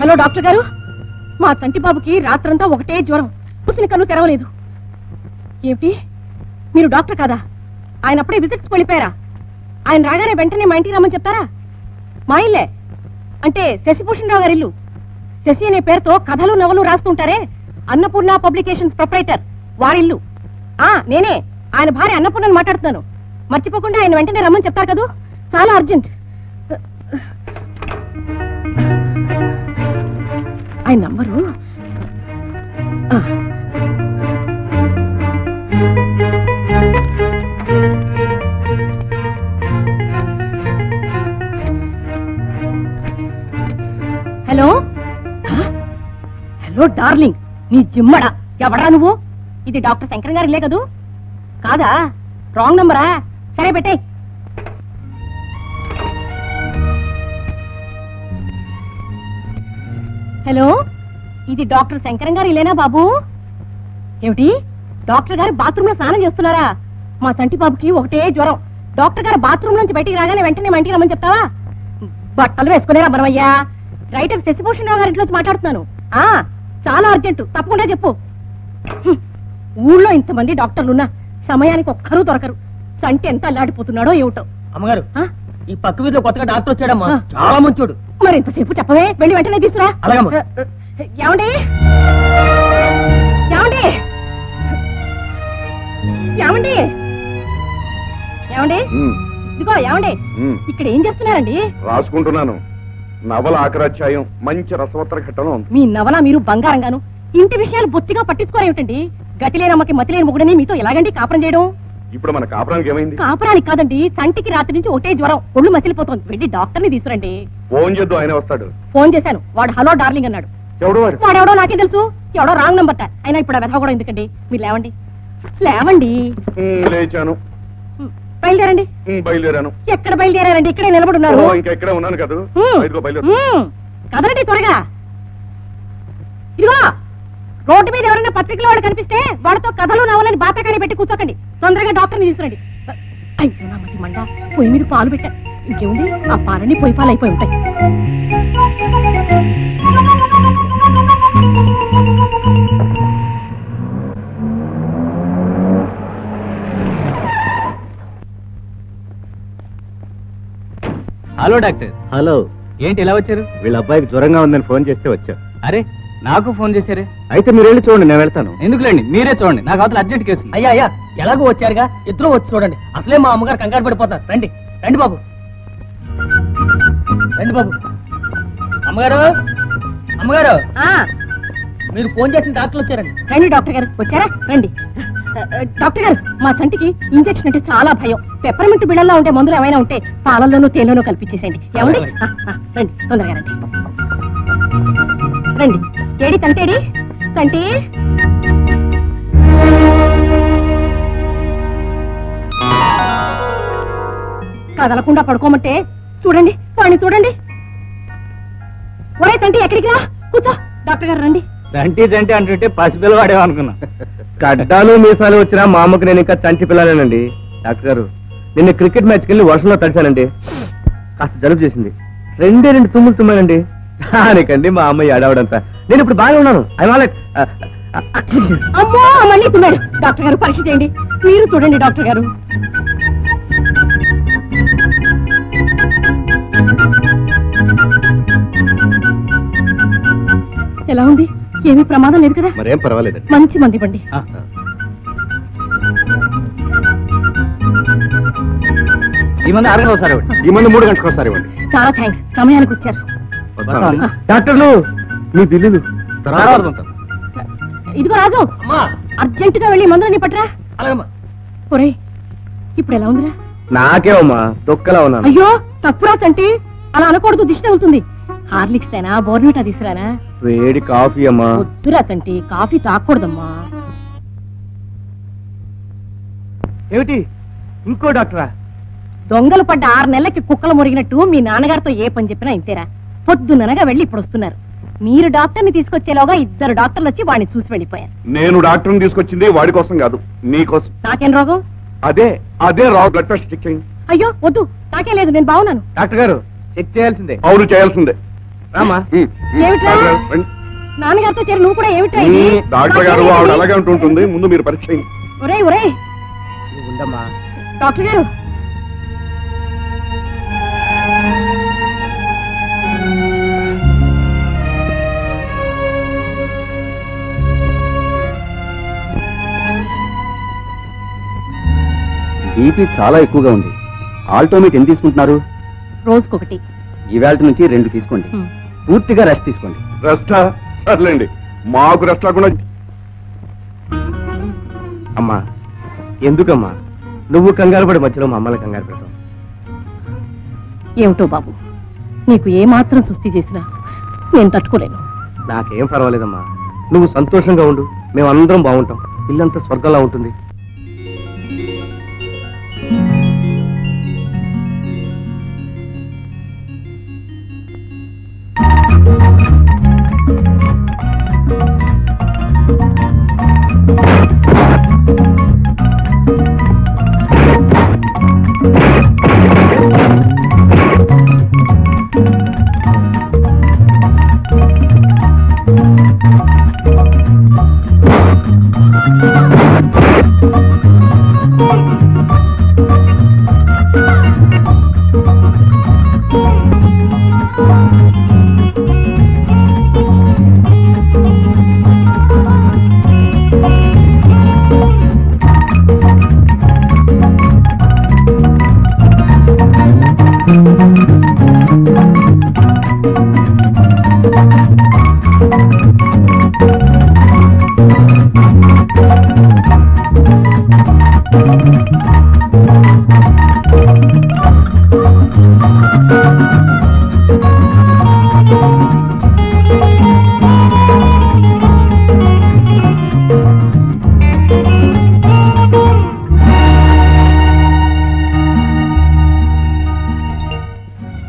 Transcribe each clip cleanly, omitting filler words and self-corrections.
Hello doctor గారు, మా తంటి బాబుకి రాత్రంతా ఒకటే జ్వరం, పుసిని కన్ను తెరవలేదు. ఏమిటి, మీరు డాక్టర్ కాదా? ఆయన అప్పుడే విజిట్స్ వెళ్ళిపోయారా? ఆయన రాగానే వెంటనే మా ఇంటికి రమ్మని చెప్తారా? మా ఇల్లే అంటే శశిభూషణ్ రావు గారి ఇల్లు. శశి అనే పేరుతో కథలు నవలు రాస్తుంటారే, అన్నపూర్ణ పబ్లికేషన్స్ ప్రొప్రైటర్ వారిల్లు. నేనే ఆయన భార్య అన్నపూర్ణని మాట్లాడుతున్నాను. మర్చిపోకుండా ఆయన వెంటనే రమ్మని చెప్తారు కదూ, చాలా అర్జెంట్. ఆయన నంబరు హలో హలో డార్లింగ్, నీ జిమ్మడా ఎవడరా నువ్వు? ఇది డాక్టర్ శంకర్ గారు ఇల్లే కదూ? కాదా, రాంగ్ నంబరా? సరే పెట్టే. హలో, ఇది డాక్టర్ శంకరం గారు ఇల్లేనా బాబు? ఏమిటి, డాక్టర్ గారు బాత్రూమ్ లో స్నానం చేస్తున్నారా? మా చంటి బాబుకి ఒకటే జ్వరం. డాక్టర్ గారు బాత్రూమ్ నుంచి బయటికి రాగానే వెంటనే మా ఇంటికి రమ్మని చెప్తావా? బట్టలు వేసుకునేరా మనమయ్యా. రైటర్ శశిభూషణ్ రావు గారి ఇంట్లోంచి మాట్లాడుతున్నాను. చాలా అర్జెంటు, తప్పకుండా చెప్పు. ఊళ్ళో ఇంతమంది డాక్టర్లున్నా సమయానికి ఒక్కరూ దొరకరు. చంటి ఎంత అల్లాడిపోతున్నాడో ఏమిటో. అమ్మగారు, ఈ పక్క వీధిలో కొత్తగా డాక్టర్ వచ్చాడమ్మా, చాలా మంచోడు. మరి ఇంతసేపు చెప్పవే, వెళ్ళి వెంటనే తీసుకురా. ఏమండి ఏమండి ఏమండి ఏమండి ఇదిగో ఏమండి, ఇక్కడ ఏం చేస్తున్నారండి? రాసుకుంటున్నాను. నవల ఆఖరాధ్యాయం మంచి రసవత్తర ఘట్టంలో ఉంది. మీ నవల మీరు బంగారంగాను, ఇంటి విషయాలు బొత్తిగా పట్టించుకోరేమిటండి? గతిలేనమ్మకి మతిలేని ముగుడని మీతో ఎలాగండి కాపురం చేయడం? ఇప్పుడు మన కాపురానికి ఏమైంది? కాపురానికి కాదండి, చంటికి రాత్రి నుంచి ఒకటే జ్వరం, ఒళ్ళు మసిలిపోతుంది. వెళ్ళి డాక్టర్ ని తీసుకురండి. ఫోన్ చేద్దు, ఆయన వస్తాడు. ఫోన్ చేశాను, వాడు హలో డార్లింగ్ అన్నాడు. వాడెవడో నాకే తెలుసు, ఎవడో రాంగ్ నంబర్. అయినా ఇప్పుడు ఆ వెధవ కూడా ఎందుకండి? మీరు లేవండి, లేవండి. లేచాను. బయలుదేరండి. బయలుదేరాను. ఎక్కడ బయలుదేరారండి? ఇక్కడే నిలబడి ఉన్నారు. ఇంకా ఇక్కడే ఉన్నాను కదా. కదలండి త్వరగా. ఇదిగో, రోడ్డు మీద ఎవరైనా పత్రికలో వాళ్ళు కనిపిస్తే వాళ్ళతో కథలు నవలని బాతకాని పెట్టి కూర్చోకండి. తొందరగా డాక్టర్ని తీసుకురండి. అయ్యో నా మతి మండ, పొయ్యి మీద పాలు పెట్టా. ఇంకేముంది, ఆ పాలన్నీ పొయ్యి పాలు అయిపోయి ఉంటాయి. Hello doctor. హలో. ఏంటి ఇలా వచ్చారు? వీళ్ళ అబ్బాయికి జ్వరంగా ఉందని ఫోన్ చేస్తే వచ్చా. అరే నాకు ఫోన్ చేశారే. అయితే మీరు వెళ్ళి చూడండి, నేను వెళ్తాను. ఎందుకులేండి, మీరే చూడండి, నాకు అవతల అర్జెంట్ కేసు. అయ్యా అయ్యా ఎలాగో వచ్చారుగా, ఇద్దరు వచ్చి చూడండి. అసలే మా అమ్మగారు కంగారు పడిపోతారు. రండి రండి బాబు, రండి బాబు. అమ్మగారు అమ్మగారు, మీరు ఫోన్ చేసిన డాక్టర్లు వచ్చారండి. రండి డాక్టర్ గారు. వచ్చారా? రండి. డాక్టర్ గారు, మా చంటికి ఇంజెక్షన్ అంటే చాలా భయం. పెప్పర్మెంట్ బిళ్ళల్లో ఉండే మందులు ఏమైనా ఉంటే పాలల్లోనూ తేనెలోనూ కల్పించేసేయండి. ఏమండి? రండి, తొందరగా రండి. రండి. ఏడి తంటేడి? చంటి, కదలకుండా పడుకోమంటే చూడండి, వాడిని చూడండి. ఒరే తంటి, ఎక్కడికి రా, కూర్చో. డాక్టర్ గారు రండి. చంటి చంటి అంటుంటే పసిపిల్ల వాడేమనుకున్నా. గడ్డాలు మీసాలు వచ్చినా మా అమ్మకి నేను ఇంకా చంటి పిల్లలేనండి. డాక్టర్ గారు, నిన్న క్రికెట్ మ్యాచ్కి వెళ్ళి వర్షంలో తడిచానండి. కాస్త జలుబు చేసింది. 2 తుమ్ములు తుమ్మానండి. దానికండి మా అమ్మాయి ఆడవడంతా. నేను ఇప్పుడు బాగా ఉన్నాను. అమ్మో, మళ్ళీ తుమ్మాడు. డాక్టర్ గారు, పరీక్ష చేయండి. మీరు చూడండి డాక్టర్ గారు. ఎలా ఉంది? ఏమీ ప్రమాదం లేదు కదా? మరేం పర్వాలేదండి. మంచి మంది ఇవ్వండి. ఈ మంది 6 గంటలు ఒకసారి ఈ మంది 3 గంటలకు ఒకసారి ఇవ్వండి. చాలా థ్యాంక్స్, సమయానికి వచ్చారు. వస్తాను. డాక్టర్లు మీ బిల్లులు తర్వాత పంపుతాను. ఇదిగో రాజు, అమ్మా అర్జెంటుగా వెళ్ళి మందులని పట్టరా. అలాగమ్మా. ఒరే, ఇప్పుడు ఎలా ఉందిరా? నాకేమమ్మా తొక్కలా ఉన్నాను. అయ్యో, తప్పురా చంటి, అలా అనకూడదు, దిష్టి తగులుతుంది. హార్లిక్స్ తేనా, బోర్నవిటా తీసుకురానా? వేడి కాఫీ అమ్మా. వద్దురా చంటి, కాఫీ తాగకూడదమ్మా. ఏమిటి ఇంకో డాక్టరా? దొంగలు పడ్డ 6 నెలలకి కుక్కలు మురిగినట్టు మీ నాన్నగారితో ఏ పని చెప్పినా ఇంతేరా. పొద్దుననగా వెళ్ళి ఇప్పుడు వస్తున్నారు. మీరు డాక్టర్ని తీసుకొచ్చేలోగా 2 డాక్టర్లు వచ్చి వాడిని చూసి వెళ్ళిపోయారు. నేను డాక్టర్ని తీసుకొచ్చింది వాడి కోసం కాదు, నీకోసం. నాకేం రోగం? అదే బ్లడ్ టెస్ట్ చెక్ చేయండి. అయ్యో వద్దు, నాకేం లేదు, నేను బాగున్నాను. డాక్టర్ గారు, చెక్ చేయాల్సిందే. అవును, చేయాల్సిందే. రామా. ఏమిట్రా? రండి. నాన్నగారితో చేరి నువ్వు కూడా ఏమిట్రా ఇది? డాక్టర్ గారు ఆవిడ అలాగే ఉంటుంటుంది. ముందు మీరు పరీక్ష చేయండి. ఒరే ఉండమ్మా. డాక్టర్ గారు, బీపీ చాలా ఎక్కువగా ఉంది. ఆల్టోమేట్ ఎంత తీసుకుంటున్నారు? రోజుకొకటి. ఈవేళ నుంచి 2 తీసుకోండి. పూర్తిగా రెస్ట్ తీసుకోండి. రెస్టా? సర్లేండి, మాకు రెస్ట్ లేకుండా. అమ్మా, ఎందుకమ్మా నువ్వు కంగారు పడి మధ్యలో మా అమ్మని కంగారు పెడతావు? ఏమిటో బాబు, నీకు ఏ మాత్రం సుస్థి చేసినా నేను తట్టుకోలేను. నాకేం పర్వాలేదమ్మా, నువ్వు సంతోషంగా ఉండు. మేమందరం బాగుంటాం. ఇల్లంతా స్వర్గంలా ఉంటుంది.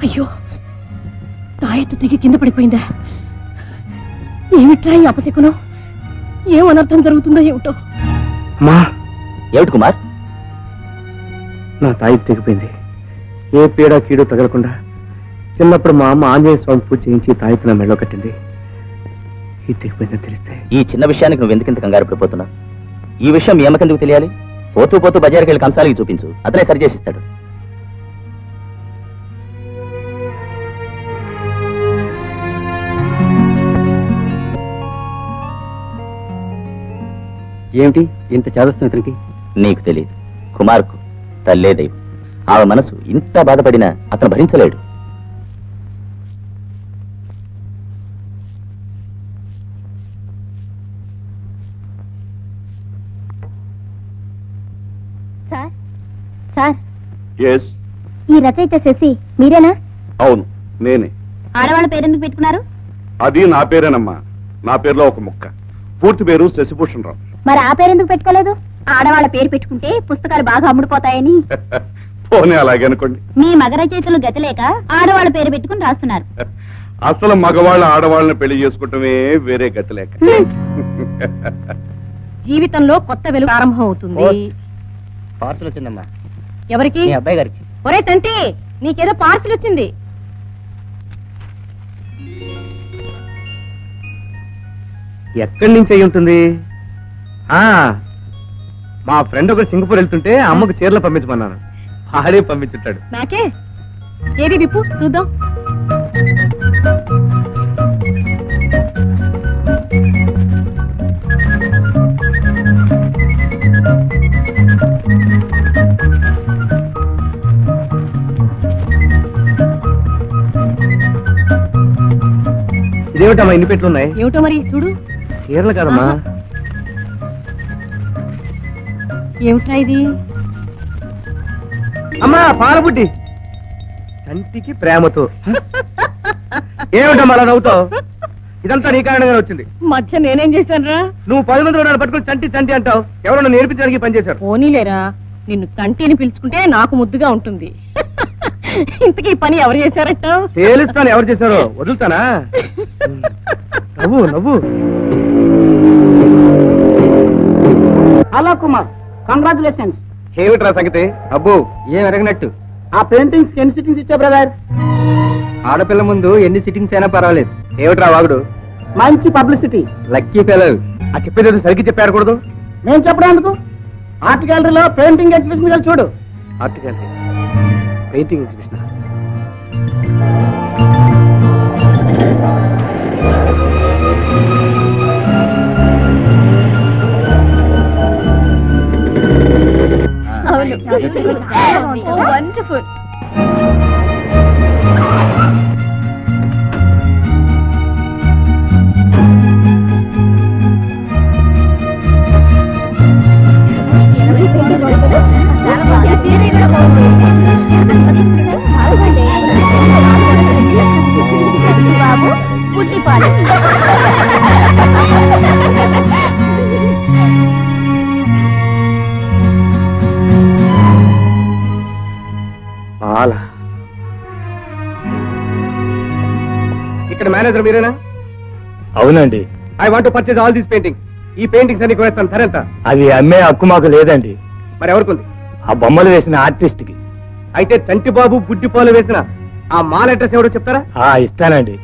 అయ్యో, తాయెత్తు దిగి కింద పడిపోయిందా? ఏమిట్రా ఈ అపశకునం? ఏం అనర్థం జరుగుతుందో ఏమిటో. మా ఏమిటి కుమార్? నా తాయి తెగిపోయింది. ఏ పీడ కీడు తగలకుండా చిన్నప్పుడు మా అమ్మ ఆంజనేయ స్వామి పూజ చేయించి తాయితు నా మెడలో కట్టింది. ఈ తెగిపోయిందని తెలిస్తే. ఈ చిన్న విషయానికి నువ్వు ఎందుకింత కంగారు పడిపోతున్నావు? ఈ విషయం మీ అమ్మకెందుకు తెలియాలి? పోతూ పోతూ బజార్కి వెళ్ళి కంసాలికి చూపించు, అతనే సరి చేసిస్తాడు. ఏమిటి ఇంత చేదస్తాం ఇతనికి? నీకు తెలియదు, కుమార్కు తల్లే దైవం. ఆమె మనసు ఇంత బాధపడినా అతను భరించలేడు. సార్, ఎస్, ఈ రచయిత శశి మీరేనా? అవును నేనే. ఆడవాళ్ళ పేరెందుకు పెట్టుకున్నారు? అది నా పేరేనమ్మా. నా పేరులో ఒక ముక్క. పూర్తి పేరు శశిభూషణ్ రావు. మరి ఆ పేరెందుకు పెట్టుకోలేదు? ఆడవాళ్ళ పేరు పెట్టుకుంటే పుస్తకాలు బాగా అమ్ముడుపోతాయని. పోనీ అలాగే అనుకోండి. మీ మగ రచయితలు గతిలేక ఆడవాళ్ళ పేరు పెట్టుకుని రాస్తున్నారు. అసలు మగవాళ్ళ ఆడవాళ్ళని పెళ్లి చేసుకోవటమే వేరే గతి లేక. జీవితంలో కొత్త వెలుగు ప్రారంభం అవుతుంది. పార్సల్ వచ్చిందమ్మా. ఎవరికి? మీ అబ్బాయి గారికి. ఒరే తంటి, నీకేదో పార్సిల్ వచ్చింది. ఎక్కడి నుంచి అయి ఉంటుంది? మా ఫ్రెండ్ ఒక సింగపూర్ వెళ్తుంటే అమ్మకు చీరలు పంపించమన్నాను. ఆడే పంపించుంటాడు. నాకే ఏది విప్పు చూద్దాం. ఇదేమిటమ్మా ఇన్ని పెట్లు ఉన్నాయి? ఏమిటో మరి చూడు. చీరలు కాదమ్మా. ఏమిట్రా ఇది? అమ్మా పాలబుడ్డి. చంటికి ప్రేమతో. ఏమిటమ్మా అలా నవ్వుతావు? ఇదంతా నీ కారణంగానే వచ్చింది. మధ్య నేనేం చేశానురా? నువ్వు 10 మంది ఉన్నాడు పట్టుకుని చంటి చంటి అంటావు. ఎవరన్నా నేర్పించడానికి పనిచేశారు. పోనీలేరా, నిన్ను చంటిని పిలుచుకుంటే నాకు ముద్దుగా ఉంటుంది. ఇంతకీ ఈ పని ఎవరు చేశారంటావు? తేలుస్తాను ఎవరు చేశారో. వదులుతానా? నవ్వు నవ్వు. Hello Kumar, congratulations. ఏమిట్రా సంగతి? అబ్బో ఏం ఎరగనట్టు. ఆ పెయింటింగ్స్ ఎన్ని సిట్టింగ్స్ ఇచ్చా బ్రదర్? ఆడపిల్ల ముందు ఎన్ని సిట్టింగ్స్ అయినా పర్వాలేదు. ఏమిట్రా వాగుడు? మంచి పబ్లిసిటీ. లక్కీ పిల్లలు. ఆ చెప్పేది సరిగ్గా చెప్పారకూడదు. నేను చెప్పడానికి ఆర్ట్ గ్యాలరీలో పెయింటింగ్ ఎగ్జిబిషన్ చూడు. Art gallery painting exhibition. Wonderful. బాబు పుట్టిపాడు. ఇక్కడ మేనేజర్ మీరేనా? అవునండి. I want to purchase all these paintings. ఈ పెయింటింగ్స్ అన్ని కొనేస్తాను. ధర ఎంత? అది అమ్మే హక్కు మాకు లేదండి. మరి ఎవరికి? ఆ బొమ్మలు వేసిన ఆర్టిస్ట్ కి. అయితే చంటిబాబు బుడ్డిపాలు వేసిన ఆ మాల్ అడ్రస్ ఎవడో చెప్తారా? ఇస్తానండి.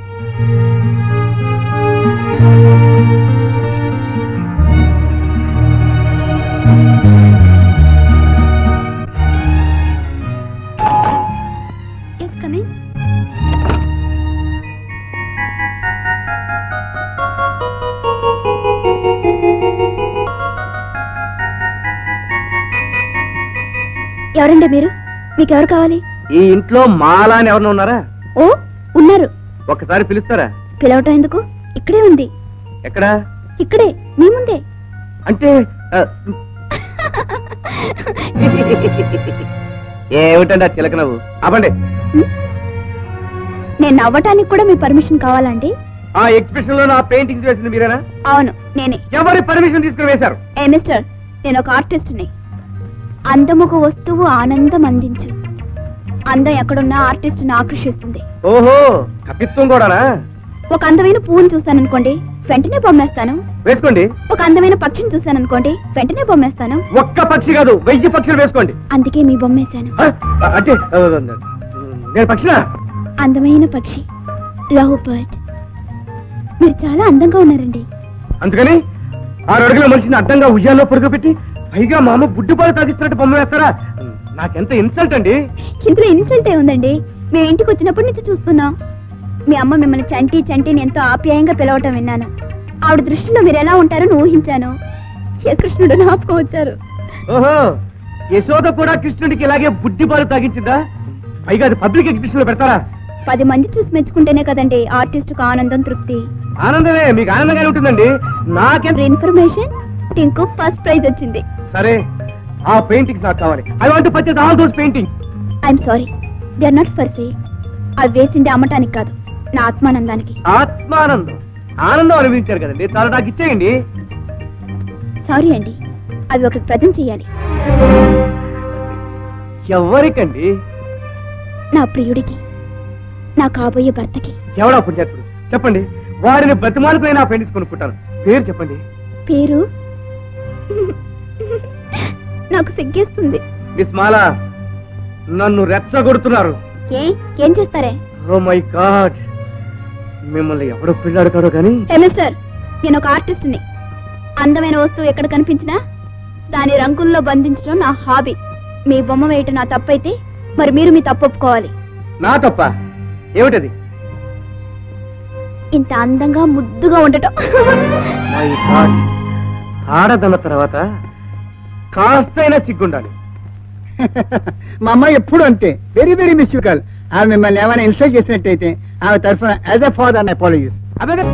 ఎవరండి మీరు? మీకెవరు కావాలి? ఈ ఇంట్లో మాలా అని ఎవరన్నా ఉన్నారా? ఓ ఉన్నారు. ఒక్కసారి పిలుస్తారా? పిలవటం ఎందుకు? ఇక్కడే ఉంది. ఎక్కడా? ఇక్కడే మీ ముందే. అంటే ఏమిటండి ఆ చిలక నవ్వు? అవ్వండి. నేను నవ్వటానికి కూడా మీ పర్మిషన్ కావాలండి? ఆ ఎగ్జిబిషన్ లో నా పెయింటింగ్స్ వేసింది మీరేనా? అవును నేనే. ఎవరి పర్మిషన్ తీసుకుని వేశారు? ఏ మిస్టర్, నేను ఒక ఆర్టిస్ట్ ని. అందముకు వస్తువు ఆనందం అందించు. అందం ఎక్కడున్నా ఆర్టిస్ట్ ని ఆకర్షిస్తుంది. ఓహో, కపిత్వం కూడానా? ఒక అందమైన పువ్వును చూశాననుకోండి, వెంటనే బొమ్మేస్తాను. వేసుకోండి. ఒక అందమైన పక్షిని చూశాననుకోండి, వెంటనే బొమ్మేస్తాను. ఒక్క పక్షి కాదు, 1000 పక్షులు వేసుకోండి. అందుకే మీ బొమ్మేశాను. అంటే నేను పక్షినా? అందమైన పక్షి, లవ్ బర్డ్. మీరు చాలా అందంగా ఉన్నారండి. అందుకని 6 అడుగుల మనిషిని అడ్డంగా ఉయ్యాల్లో పొరుగు పైగా మా అమ్మ బుడ్డిపాలు తాగిస్తున్నట్టు బొమ్మ వేస్తారా? నాకెంత ఇన్సల్ట్ అండి. ఇందులో ఇన్సల్ట్ ఏ ఉందండి? మేము ఇంటికి వచ్చినప్పటి నుంచి చూస్తున్నాం. మీ అమ్మ మిమ్మల్ని చంటి చంటిని ఎంతో ఆప్యాయంగా పిలవటం విన్నాను. ఆవిడ దృష్టిలో మీరు ఎలా ఉంటారని ఊహించాను. కృష్ణుడు జ్ఞాపకం వచ్చారు. ఓహో, యశోద కూడా కృష్ణుడికి ఇలాగే బుద్ధి పాలు తాగించిందా? పైగా అది పబ్లిక్ ఎగ్జిబిషన్ లో పెడతారా? 10 మంది చూసి మెచ్చుకుంటేనే కదండి ఆర్టిస్ట్ కు ఆనందం, తృప్తి. ఆనందమే, మీకు ఆనందంగానే ఉంటుందండి. నాకేం ఇన్ఫర్మేషన్, టింకు ఫస్ట్ ప్రైజ్ వచ్చింది. సరే, ఆ పెయింటింగ్స్ నాకు కావాలి. I want to purchase all those paintings. I'm sorry, they are not for sale. అవి వేసింది అమ్మటానికి కాదు, నా ఆత్మానందానికి. ఆత్మానందం, ఆనందం అనుభవించారు కదండి, చాలా నాకు ఇచ్చేయండి. సారీ అండి, అవి ఒకటి ప్రజెంట్ చేయాలి. ఎవరికండి? నా ప్రియుడికి, నా కాబోయే భర్తకి. ఎవడా పుణ్యాత్ముడు? చెప్పండి, వాడిని బతిమాలపై నా పెయింటింగ్స్ కొనుక్కుంటాను. పేరు చెప్పండి. పేరు నాకు సిగ్గేస్తుంది. మిస్ మాలా, నన్ను రెచ్చగొడుతున్నారు. ఏం చేస్తారే? ఓ మై గాడ్, మిమ్మల్ని ఎవడో పిల్లాడుతాడో కానీ. మిస్టర్, నేను ఒక ఆర్టిస్ట్ని. అందమైన వస్తువు ఎక్కడ కనిపించినా దాని రంగుల్లో బంధించడం నా హాబీ. మీ బొమ్మ వేయటం నా తప్పైతే మరి మీరు మీ తప్పు ఒప్పుకోవాలి. నా తప్ప ఏమిటది? ఇంత అందంగా ముద్దుగా ఉండటం. మై గాడ్, ఆడదన్న తర్వాత కాస్తైనా సిగ్గుండాలి. మా అమ్మాయి ఎప్పుడు అంతే, వెరీ వెరీ మిస్యూకల్. ఆమె మిమ్మల్ని ఏమైనా ఇన్సల్ట్ చేసినట్టయితే ఆమె తరఫున యాజ్ ఎ ఫాదర్ అపాలజీస్. అదే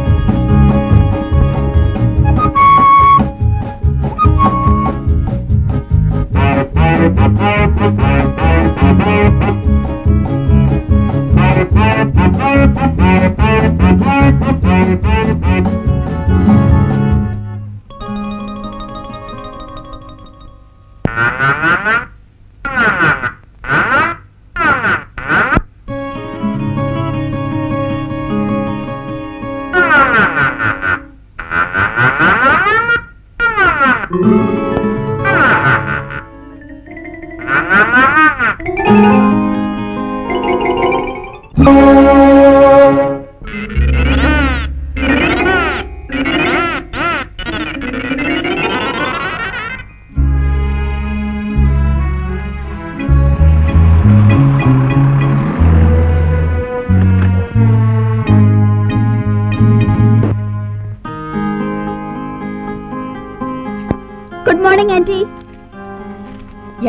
గుడ్ మార్నింగ్ ఆంటీ.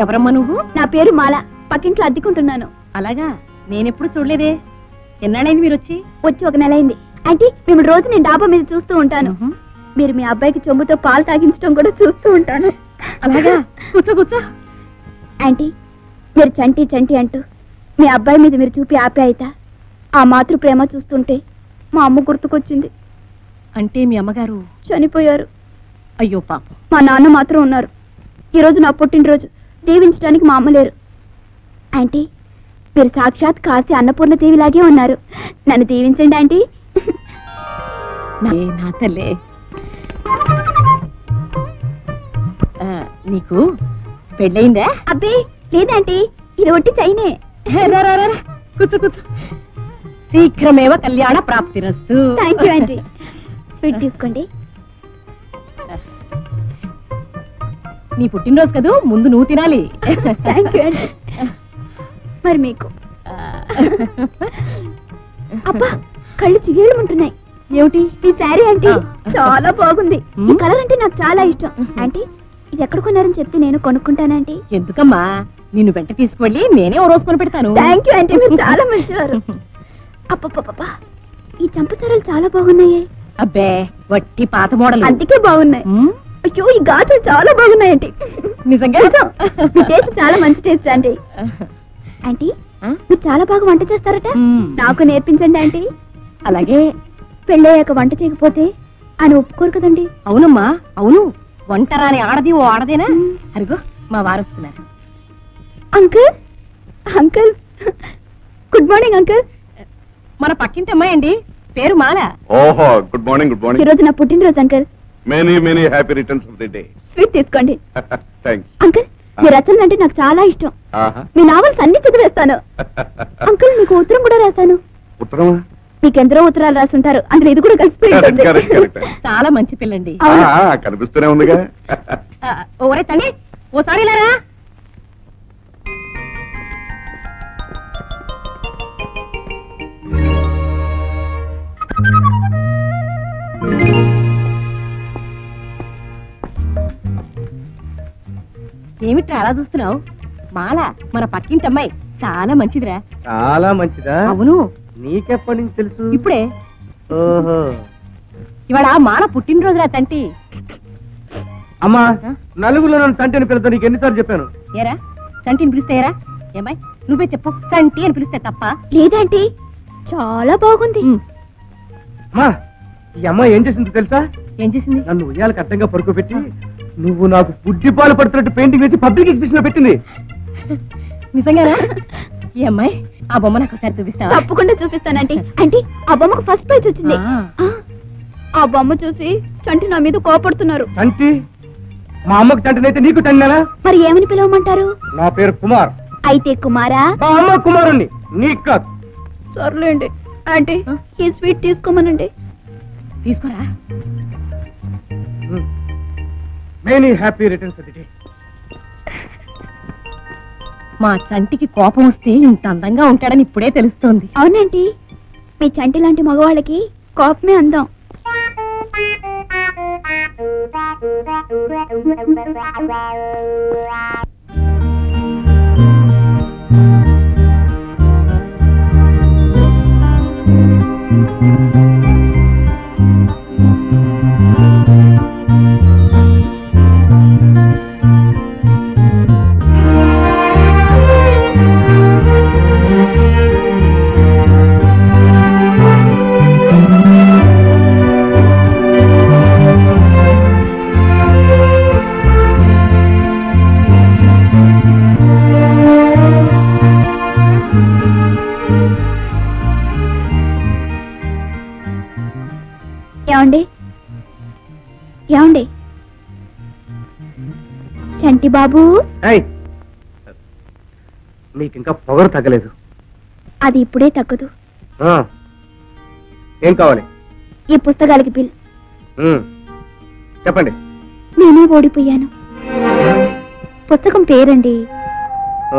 ఎవరమ్మా నువ్వు? నా పేరు మాల, పక్కింట్లో అద్దెకుంటున్నాను. అలాగా, నేనెప్పుడు చూడలేదే. ఎన్నాళ్ళైంది మీరు వచ్చి? వచ్చి 1 నెల అయింది. ఆంటీ, మిమ్మల్ని రోజు నేను డాబా మీద చూస్తూ ఉంటాను. మీరు మీ అబ్బాయికి చెంబుతో పాలు తాగించడం కూడా చూస్తూ ఉంటాను. అలాగా, కూర్చో కూర్చో. ఆంటీ, మీరు చంటి చంటి అంటూ మీ అబ్బాయి మీద మీరు చూపి ఆప్యాయత, ఆ మాతృ ప్రేమ చూస్తుంటే మా అమ్మ గుర్తుకొచ్చింది. అంటే మీ అమ్మగారు చనిపోయారు. అయ్యో పాపం. మా నాన్న మాత్రం ఉన్నారు. ఈరోజు నా పుట్టినరోజు, దీవించడానికి మా అమ్మ లేరు. ఆంటీ, మీరు సాక్షాత్ కాశీ అన్నపూర్ణ దేవిలాగే ఉన్నారు. నన్ను దీవించండి ఆంటీ. నా తల్లే. నీకు పెళ్ళయిందా? అబ్బే లేదంటీ, ఇది ఒట్టి చైనే. కూర్చో కూర్చో. శీఘ్రమేవ కళ్యాణ ప్రాప్తిరస్తు. Thank you aunty. స్వీట్ తీసుకోండి. నీ పుట్టినరోజు కదూ, ముందు నువ్వు తినాలి. Thank you aunty. మరి మీకు? అబ్బా, కళ్ళు చిగేళ్ళుంటున్నాయి. ఏమిటి? ఈ శారీ ఆంటీ చాలా బాగుంది. ఈ కలర్ అంటే నాకు చాలా ఇష్టం. ఆంటీ, ఇది ఎక్కడ కొన్నారని చెప్తే నేను కొనుక్కుంటానంటీ. ఎందుకమ్మా, నిన్ను వెంట తీసుకువెళ్ళి నేనే ఓ రోజు కొని పెడతాను. థ్యాంక్ యూ ఆంటీ, మీరు చాలా మంచివారు. అప్పప్ప, ఈ చంపసారాలు చాలా బాగున్నాయే. అబ్బే, వట్టి పాత మోడల్. అందుకే బాగున్నాయి. అయ్యో, ఈ గాజులు చాలా బాగున్నాయంటీ. నిజంగా? మీ టేస్ట్ చాలా మంచి టేస్ట్ ఆంటీ. ఆంటీ, మీరు చాలా బాగా వంట చేస్తారట, నాకు నేర్పించండి ఆంటీ. అలాగే. పెళ్ళయ్యాక వంట చేయకపోతే ఆయన ఒప్పుకోరు కదండి. అవునమ్మా, అవును. వంట రాని ఆడది ఓ ఆడదేనా? అరుగో, మా వారు వస్తున్నారు. Uncle, uncle, good morning uncle. మన పక్కింటి అమ్మాయి అండి, పేరు మాల. ఓహో, గుడ్ మార్నింగ్. Good morning. ఈరోజు నా పుట్టినరోజు uncle. Many happy returns of the day. Sweet తీసుకోండి. థ్యాంక్స్. అంకుల్, మీ రచనలు అంటే నాకు చాలా ఇష్టం. మీ నావల్స్ అన్ని చదివేస్తాను. అంకుల్, మీకు ఉత్తరం కూడా రాశాను. ఉత్తరమా? మీకెందరో ఉత్తరాలు రాసుంటారు, అందులో ఇది కూడా కలిసిపోయింది. చాలా మంచి పిల్లండి. కనిపిస్తూనే ఉందిగా. ఓరే తండ్రి, ఓసారి లారా. ఏమిట్రా అలా చూస్తున్నావు? మాల మన పక్కింటి అమ్మాయి చాలా మంచిదిరా. చాలా మంచిదా? అవును. నీకెప్పటి నుంచి తెలుసు? ఇప్పుడే. ఓహో. ఇవాళ మాల పుట్టినరోజురా తంటి. అమ్మా, నలుగురిలో నన్ను తంటి అని పిలుస్తా. నీకు ఎన్నిసార్లు చెప్పాను? ఏరా చంటిని పిలుస్తాయరా? ఏమాయ్ నువ్వే చెప్పు, చంటి అని పిలిస్తే తప్ప? లేదంటే చాలా బాగుంది. అమ్మా, ఈ అమ్మాయి ఏం చేసిందో తెలుసా? ఏం చేసింది? నన్ను ఉయ్యాలకు అడ్డంగా పడుకోబెట్టి నువ్వు నాకు బుడ్డిపాలు పడుతున్నట్టు పెయింటింగ్ వేసి పబ్లిక్ ఎగ్జిబిషన్ లో పెట్టింది. నిజంగానా? ఈ అమ్మాయి ఆ బొమ్మ నాకు ఒకసారి చూపిస్తావా? తప్పకుండా చూపిస్తానంటే. అంటే ఆ బొమ్మకు ఫస్ట్ ప్రైజ్ వచ్చింది. ఆ బొమ్మ చూసి చంటి నా మీద కోపడుతున్నారు. చంటి? మా అమ్మకు చంటినైతే నీకు చండినా? మరి ఏమని పిలవమంటారు? నా పేరు కుమార్. అయితే కుమారా? మా అమ్మ కుమారుణ్ణి, నీకు కాదు. సర్లేండి ఆంటీ, ఈ స్వీట్ తీసుకోమనండి. తీసుకోరా. Many happy returns of the day. మా చంటికి కోపం వస్తే ఇంత అందంగా ఉంటాడని ఇప్పుడే తెలుస్తోంది. అవునండి, మీ చంటి లాంటి మగవాళ్ళకి కోపమే అందం. ఏమండి ఏమండి, చంటి బాబు, నీకింకా పొగరు తగ్గలేదు. అది ఇప్పుడే తగ్గదు. ఏం కావాలి? ఈ పుస్తకాలకి బిల్. చెప్పండి. నేనే ఓడిపోయాను. పుస్తకం పేరండి.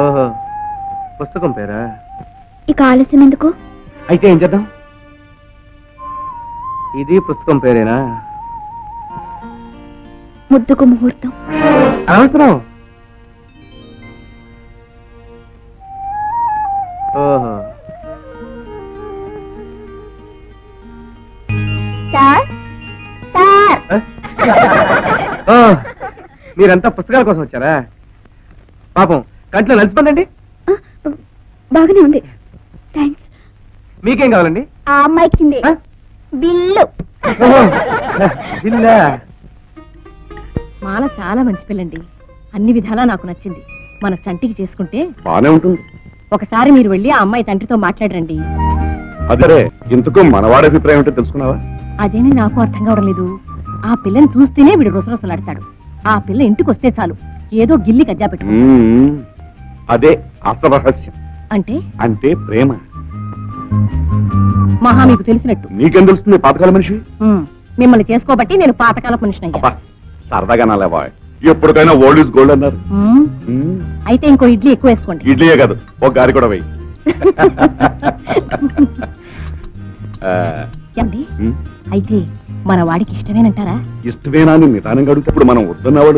ఓహో, పుస్తకం పేరా? ఇక ఆలస్యం ఎందుకు? అయితే ఏం చేద్దాం? ఇది పుస్తకం పేరేనా? ముద్దుకు ముహూర్తం. అవసరం. ఓహో. సార్ సార్, మీరంతా పుస్తకాల కోసం వచ్చారా? పాపం కంట్లో నలిసిపోందండి. బాగానే ఉంది, థ్యాంక్స్. మీకేం కావాలండి? ఆ అమ్మాయికి బిల్లు. మాల చాలా మంచి పిల్లండి, అన్ని విధాలా నాకు నచ్చింది. మన చంటికి చేసుకుంటే బానే ఉంటుంది. ఒకసారి మీరు వెళ్ళి ఆ అమ్మాయి తండ్రితో మాట్లాడరండి. అదే, ఇంతకు మనవాడి అభిప్రాయం ఏంటో తెలుసుకున్నావా? అదేని నాకు అర్థం కావడం లేదు. ఆ పిల్లని చూస్తేనే వీడు రుసరుసలాడతాడు. ఆ పిల్ల ఇంటికి వస్తే చాలు ఏదో గిల్లి కజ్జా పెట్టు. అదే అసలు రహస్యం. అంటే అంటే ప్రేమ. మహా మీకు తెలిసినట్టు. నీకేం తెలుస్తుంది? పాతకాల మనిషి. మిమ్మల్ని చేసుకోబట్టి నేను పాతకాల మనిషిని అయ్యా. సరదాగా నాలేవా, ఎప్పటికైనా ఓల్డ్ ఇస్ గోల్డ్ అన్నారు. అయితే ఇంకో ఇడ్లీ ఎక్కువ వేసుకోండి. ఇడ్లీయే కాదు, ఒక గారి కూడా వెయ్యి. అండి, అయితే మన వాడికి ఇష్టమేనంటారా? ఇష్టమేనా అని నిదానంగా అడిగితే ఇప్పుడు మనం వద్దన్న వాడు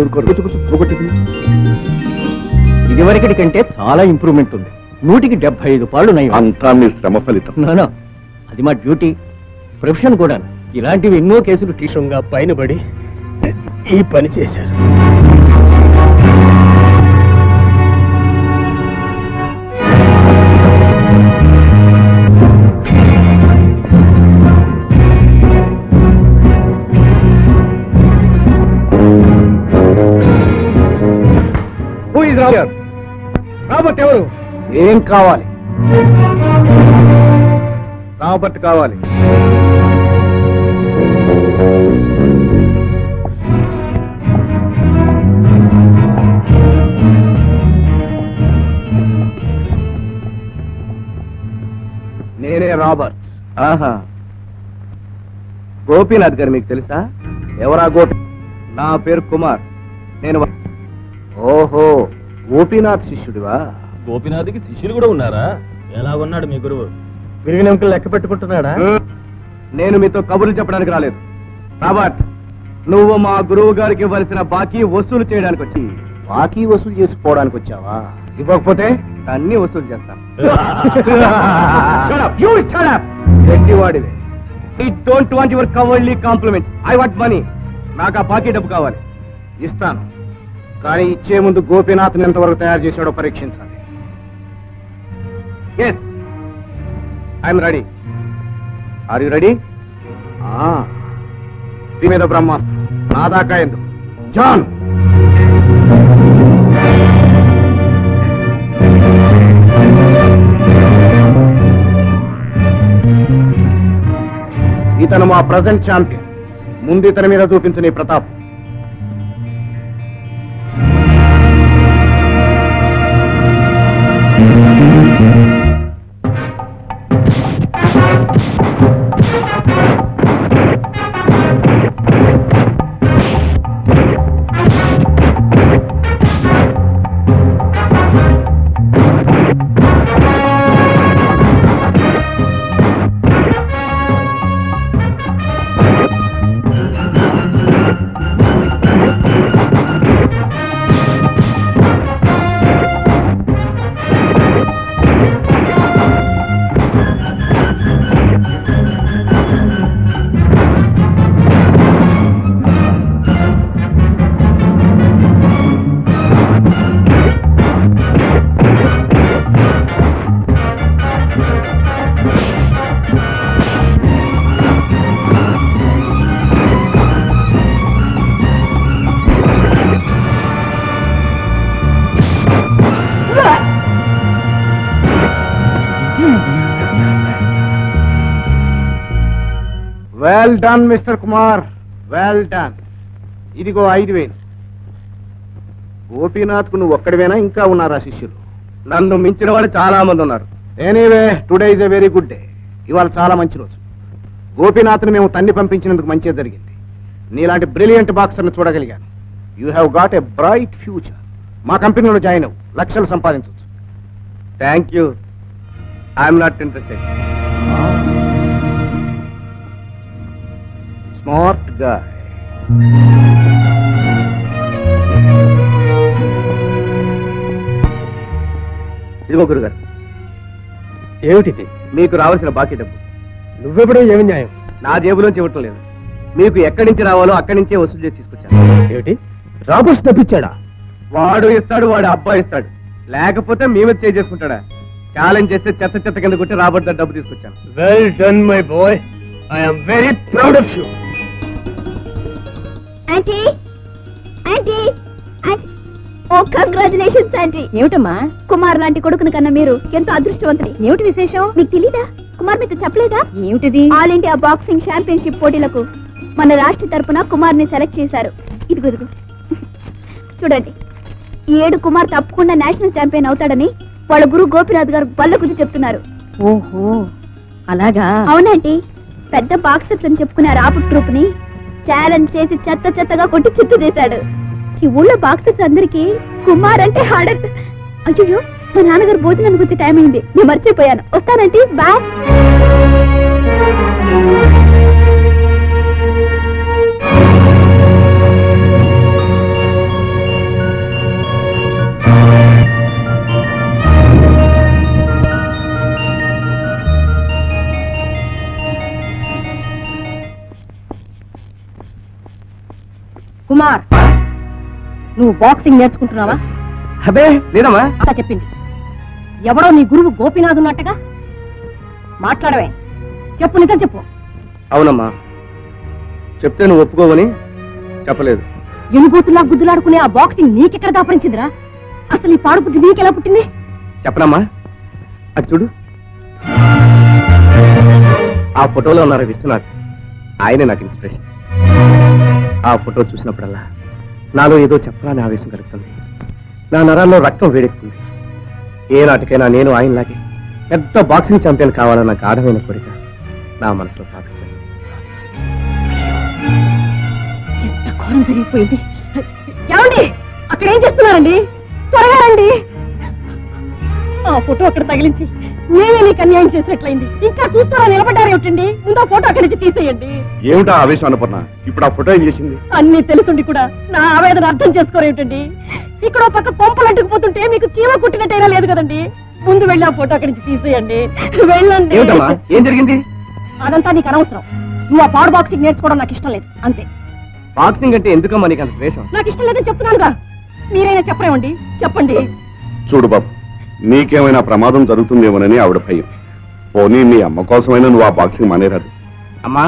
ఇదివరకటి కంటే చాలా ఇంప్రూవ్మెంట్ ఉంది. 175 పాళ్ళు నయం. అంతా మీ శ్రమ ఫలితం. అది మా డ్యూటీ, ప్రొఫెషన్ కూడా. ఇలాంటివి ఎన్నో కేసులు టీషంగా పైన పడి ఈ పని చేశారు. రాబర్ట్ ఎవరు? ఏం కావాలి? రాబర్ట్ కావాలి. నేనే రాబర్ట్. ఆహా, గోపీనాథ్ గారు మీకు తెలుసా? ఎవరా గోపి? నా పేరు కుమార్. నేను ఓహో, గోపీనాథ్ శిష్యుడివా? గోపీనాథ్కి శిష్యులు కూడా ఉన్నారా? ఎలా ఉన్నాడు మీ గురువు? విరిగిన ఎముకలు లెక్క పెట్టుకుంటున్నాడా? నేను మీతో కబుర్లు చెప్పడానికి రాలేదు. రాబర్ట్, నువ్వు మా గురువు గారికి ఇవ్వాల్సిన బాకీ వసూలు చేయడానికి వచ్చి. బాకీ వసూలు చేసుకోవడానికి వచ్చావా? ఇవ్వకపోతే అన్ని వసూలు చేస్తాను. గట్టివాడివే. I don't want your cowardly compliments. I want money. నాకు ఆ బాకీ డబ్బు కావాలి. ఇస్తాను, కానీ ఇచ్చే ముందు గోపీనాథ్ని ఎంతవరకు తయారు చేశాడో పరీక్షించాలి. Yes, I'm ready. Are you ready? మీద బ్రహ్మాస్త్రం నా దాకా ఎందుకు? జాన్, ఇతను మా ప్రజెంట్ ఛాంపియన్. ముందు ఇతని మీద చూపించు నీ Pratap. Well done mister Kumar, well done. ఇదిగో 5,000. గోపీనాథ్ కు నువ్వు ఒక్కడివేనా, ఇంకా ఉన్నారా శిష్యులు? నన్ను మించిన వాళ్ళు చాలా మంది ఉన్నారు. Anyway, today is a very good day. ఇవాళ చాలా మంచి రోజు. గోపీనాథ్ని మేము తన్ని పంపించినందుకు మంచిగా జరిగింది. నీలాంటి బ్రిలియంట్ బాక్సర్ని చూడగలిగాను. You have got a bright future. మా కంపెనీలో జాయిన్ అవ్వు, లక్షలు సంపాదించవచ్చు. Thank you. I'm not interested. Smart guy. ఇదిగో గురుగారు. ఏమిటిది? మీకు రావాల్సిన బాకీ డబ్బు. నువ్వెప్పుడో ఏమి న్యాయం? నా జేబులోంచి ఇవ్వటం లేదు. మీకు ఎక్కడి నుంచి రావాలో అక్కడి నుంచే వసూలు చేసి తీసుకొచ్చాను. ఏమిటి? రాబోస్ డబ్బిచ్చాడా? వాడు ఇస్తాడు, వాడు అబ్బాయి ఇస్తాడు. లేకపోతే మేమే చేసుకుంటాడా? ఛాలెంజ్ చేస్తే చెత్త చెత్త కింద కొట్టి రాబర్ట్ డబ్బు తీసుకొచ్చాను. Well done my boy. I'm very proud of you. Aunty, aunty, aunty. Oh congratulations aunty. ఏమిటమ్మా? కుమార్ లాంటి కొడుకుని కన్నా మీరు ఎంతో అదృష్టవంతులు. ఏమిటి విశేషం? మీకు తెలీదా? కుమార్ మీతో చెప్పలేదా? ఏమిటిది? ఆల్ ఇండియా బాక్సింగ్ ఛాంపియన్షిప్ పోటీలకు మన రాష్ట్ర తరపున కుమార్ ని సెలెక్ట్ చేశారు. ఇదిగో ఇదిగో చూడండి. ఈ 7 కుమార్ తప్పకుండా నేషనల్ ఛాంపియన్ అవుతాడని వాళ్ళ గురువు గోపినాథ్ గారు బల్ల కుది చెప్తున్నారు. ఓహో, అలాగా? అవునండి. పెద్ద బాక్సర్స్ అని చెప్పుకునే రాబర్ట్ ట్రూప్ ని ఛాలెంజ్ చేసి చెత్త చెత్తగా కొట్టి చిత్తు చేశాడు. ఈ ఊళ్ళో బాక్సర్స్ అందరికీ కుమార్ అంటే హాడట్. అయ్యో, మా నాన్నగారు భోజనానికి వచ్చే టైం అయింది, నేను మర్చిపోయాను. వస్తానంటే బాయ్. కుమార్, నువ్వు బాక్సింగ్ నేర్చుకుంటున్నావా? అబే లేదమ్మా. అలా చెప్పింది ఎవడో నీ గురువు గోపీనాథ్ ఉన్నట్టుగా. మాట్లాడవే, చెప్పు, నిజం చెప్పు. అవునమ్మా, చెప్తే నువ్వు ఒప్పుకోవని చెప్పలేదు. ఎనుబూతులా గుద్దులాడుకునే ఆ బాక్సింగ్ నీకెక్కడ దాపరించిందిరా? అసలు ఈ పాడు పుట్టి నీకెలా పుట్టింది? చెప్పనమ్మా. అది చూడు, ఆ ఫోటోలో ఉన్నారు విశ్వనాథ్. ఆయనే నాకు ఇన్స్పిరేషన్. ఆ ఫోటో చూసినప్పుడల్లా నాలో ఏదో చెప్పాలని ఆవేశం కలుగుతుంది. నా నరాల్లో రక్తం వేడెక్కుతుంది. ఏ నాటికైనా నేను ఆయనలాగే పెద్ద బాక్సింగ్ ఛాంపియన్ కావాలన్న గాఢమైన కోరిక నా మనసులో సాగుతుంది. ఎంత ఘోరం జరిగిపోయింది. ఏమండి, అక్కడ ఏం చేస్తున్నారండి? త్వరగా రండి. ఆ ఫోటో అక్కడ తగిలించి మేమే నీకు అన్యాయం చేసినట్లయింది. ఇంకా చూస్తారా నిలబడ్డారు ఏమిటండి? ముందు ఫోటో అక్కడి నుంచి తీసేయండి. ఏమిటా ఆవేశం అన్నపూర్ణ? ఇప్పుడు ఆ ఫోటో ఏం చేసింది? అన్ని తెలుసుండి కూడా నా ఆవేదన అర్థం చేసుకోరేమిటండి? ఇక్కడ ఒక పక్క కొంపలు అంటుకుపోతుంటే మీకు చీమ కుట్టినట్టయినా లేదు కదండి. ముందు వెళ్ళి ఆ ఫోటో అక్కడి నుంచి తీసేయండి. వెళ్ళండి. ఏం జరిగింది? అదంతా నీకు అనవసరం. నువ్వు ఆ పవర్ బాక్సింగ్ నేర్చుకోవడం నాకు ఇష్టం లేదు, అంతే. బాక్సింగ్ అంటే ఎందుకమ్మా నీకు అంత ద్వేషం? నాకు ఇష్టం లేదని చెప్తున్నానుగా. మీరైనా చెప్పరేమండి? చెప్పండి. చూడు బాబు, నీకేమైనా ప్రమాదం జరుగుతుందేమోనని ఆవిడ భయం. పోనీ నీ అమ్మ కోసమైనా నువ్వు ఆ బాక్సింగ్ మానేరాదు. అమ్మా,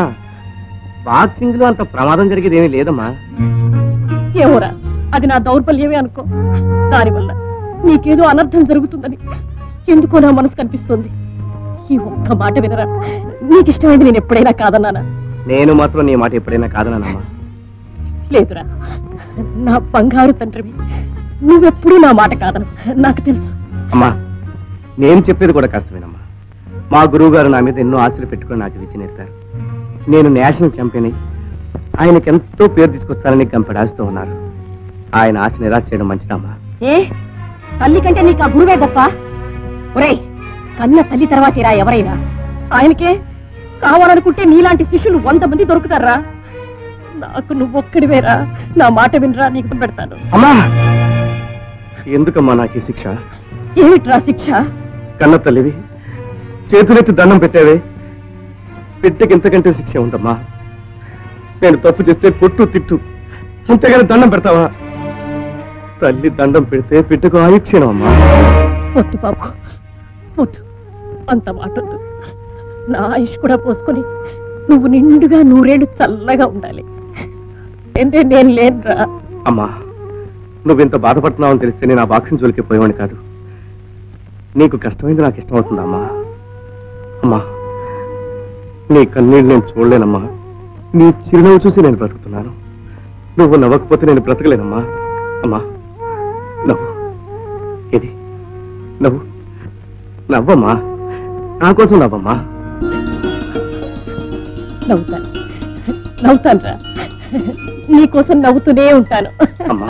బాక్సింగ్ లో అంత ప్రమాదం జరిగేది ఏమీ లేదమ్మా. ఏమోరా, అది నా దౌర్బల్యమే అనుకో. దానివల్ల నీకేదో అనర్థం జరుగుతుందని ఎందుకో నా మనసు కనిపిస్తుంది. ఈ ఒక్క మాట వినరా, నీకు ఇష్టమైంది నేను ఎప్పుడైనా కాదన్నానా? నేను మాత్రం నీ మాట ఎప్పుడైనా కాదన్నానమ్మా. లేదురా, నా బంగారు తండ్రివి, నువ్వెప్పుడూ నా మాట కాదను, నాకు తెలుసు. అమ్మా, నేను చెప్పేది కూడా కష్టమేనమ్మా. మా గురువు గారు నా మీద ఎన్నో ఆశలు పెట్టుకుని నాకు విద్య నేర్పారు. నేను నేషనల్ ఛాంపియన్ అయి ఆయనకి ఎంతో పేరు తీసుకొస్తానని గంపెడాస్తూ ఉన్నారు. ఆయన ఆశ నిరాశ చేయడం మంచిదమ్మా. ఏ తల్లి కంటే నీకు ఆ గురువే గొప్ప? ఒరేయ్, కన్న తల్లి తర్వాతేరా ఎవరైనా. ఆయనకే కావాలనుకుంటే నీలాంటి శిష్యులు 100 మంది దొరుకుతారా? నాకు నువ్వొక్కడివేరా. నా మాట వినరా, నీకు పెడతాను. అమ్మా, ఎందుకమ్మా నాకు ఈ శిక్ష? ఏమిట్రా శిక్ష? కన్న తల్లివి, చేతులెత్తి దండం పెట్టావే, పెట్టకి ఇంతకంటే శిక్ష ఉందమ్మా. నేను తప్పు చేస్తే పొట్టు తిట్టు, అంతేగాని దండం పెడతావా? తల్లి దండం పెడితే బిడ్డకు ఆయుక్షేణం అమ్మా. వద్దు బాబు, వద్దు, అంత మాటొద్దు. నా ఆయుష్ కూడా పోసుకొని నువ్వు నిండుగా 100 ఏళ్ళు చల్లగా ఉండాలి. నేను లేనురా. అమ్మా, నువ్వింత బాధపడుతున్నావని తెలిస్తే నేను ఆ బాక్సింగ్ జోలికి పోయేవాడిని కాదు. నీకు కష్టమైంది నాకు ఇష్టం అవుతుందమ్మా. అమ్మా, నీ కన్నీళ్ళు నేను చూడలేనమ్మా. నీ చిరునవ్వు చూసి నేను బ్రతుకుతున్నాను. నువ్వు నవ్వకపోతే నేను బ్రతకలేనమ్మా. అమ్మా, నవ్వు. ఇది నవ్వు, నవ్వమ్మా, నా కోసం నవ్వమ్మా. నవ్వుతాను, నవ్వుతానురా. నీకోసం నవ్వుతూనే ఉంటాను. అమ్మా,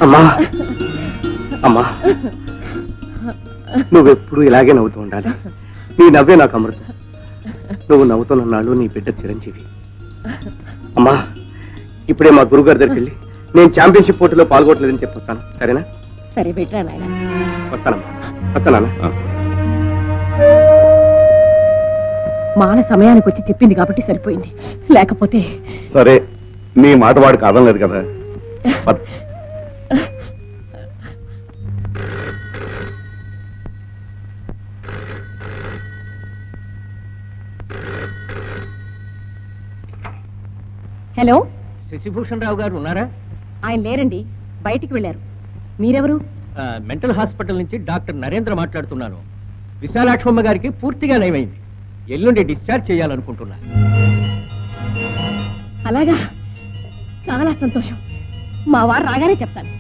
అమ్మా, అమ్మా, నువ్వెప్పుడు ఇలాగే నవ్వుతూ ఉండాలి. నీ నవ్వే నాకు అమృతం. నువ్వు నవ్వుతున్న నాళ్ళు నీ బిడ్డ చిరంజీవి. అమ్మా, ఇప్పుడే మా గురుగారి దగ్గరికి వెళ్ళి నేను ఛాంపియన్షిప్ పోటీలో పాల్గొనలేదని చెప్పొస్తాను, సరేనా? సరే బిడ్రా నాయన. వస్తానమ్మా, వస్తానా? మాన సమయానికి వచ్చి చెప్పింది కాబట్టి సరిపోయింది, లేకపోతే. సరే, నీ మాట వాడు కాదనలేదు కదా. హలో, శశిభూషణ్ రావు గారు ఉన్నారా? ఆయన లేరండి, బయటికి వెళ్ళారు. మీరెవరు? మెంటల్ హాస్పిటల్ నుంచి డాక్టర్ నరేంద్ర మాట్లాడుతున్నాను. విశాలాక్షమ్మ గారికి పూర్తిగా నయమైంది. ఎల్లుండి డిశ్చార్జ్ చేయాలనుకుంటున్నా. అలాగా, చాలా సంతోషం. మా వారు రాగానే చెప్తాను.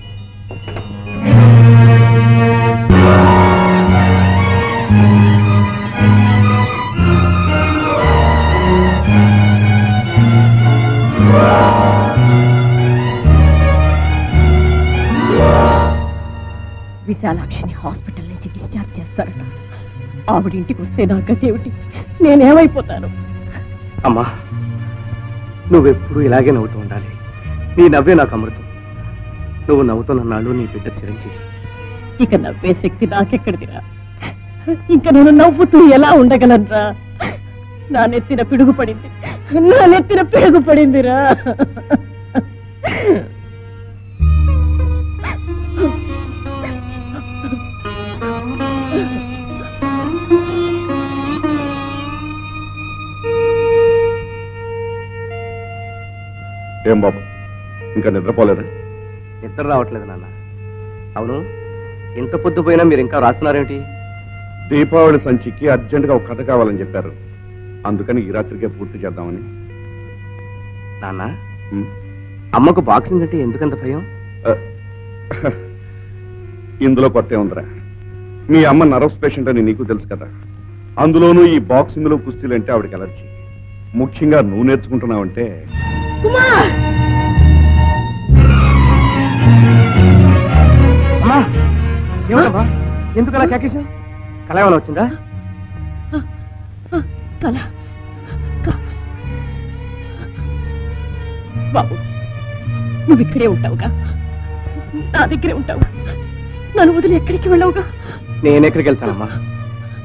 విశాలాక్షిని హాస్పిటల్ నుంచి డిశ్చార్జ్ చేస్తారట. ఆవిడింటికి వస్తే నా గతి ఏమిటి? నేనేమైపోతాను? అమ్మా, నువ్వెప్పుడు ఇలాగే నవ్వుతూ ఉండాలి. నీ నవ్వే నాకు అమృతం. నువ్వు నవ్వుతున్న నాళ్ళు నీ బిడ్డ చిరంజీవి. ఇక నవ్వే శక్తి నాకెక్కడిదిరా? ఇంక నేను నవ్వుతూ ఎలా ఉండగలనురా? నా నెత్తిన పిడుగు పడింది, నా నెత్తిన పిడుగు పడిందిరా. ఏం బాబు, ఇంకా నిద్రపోలేదా? నిద్ర రావట్లేదు నాన్న. అవును, ఎంత పొద్దుపోయినా మీరు ఇంకా రాస్తున్నారేమిటి? దీపావళి సంచికి అర్జెంటుగా ఒక కథ కావాలని చెప్పారు. అందుకని ఈ రాత్రికే పూర్తి చేద్దామని. నాన్న, అమ్మకు బాక్సింగ్ అంటే ఎందుకంత భయం? ఇందులో కొత్త ఉందిరా. మీ అమ్మ నర్వస్ పేషెంట్ అని నీకు తెలుసు కదా. అందులోనూ ఈ బాక్సింగ్ లో కుస్తీలు అంటే ఆవిడకి అలర్జీ. ముఖ్యంగా నువ్వు నేర్చుకుంటున్నావంటే. అమ్మా, ఏమిటమ్మా ఎందుకు అలా కేకేశావు? కళ ఏమైనా వచ్చిందా? కళ బాబు, నువ్వు ఇక్కడే ఉంటావుగా, నా దగ్గరే ఉంటావు, నన్ను వదిలి ఎక్కడికి వెళ్ళవుగా. నేను ఎక్కడికి వెళ్తానమ్మా?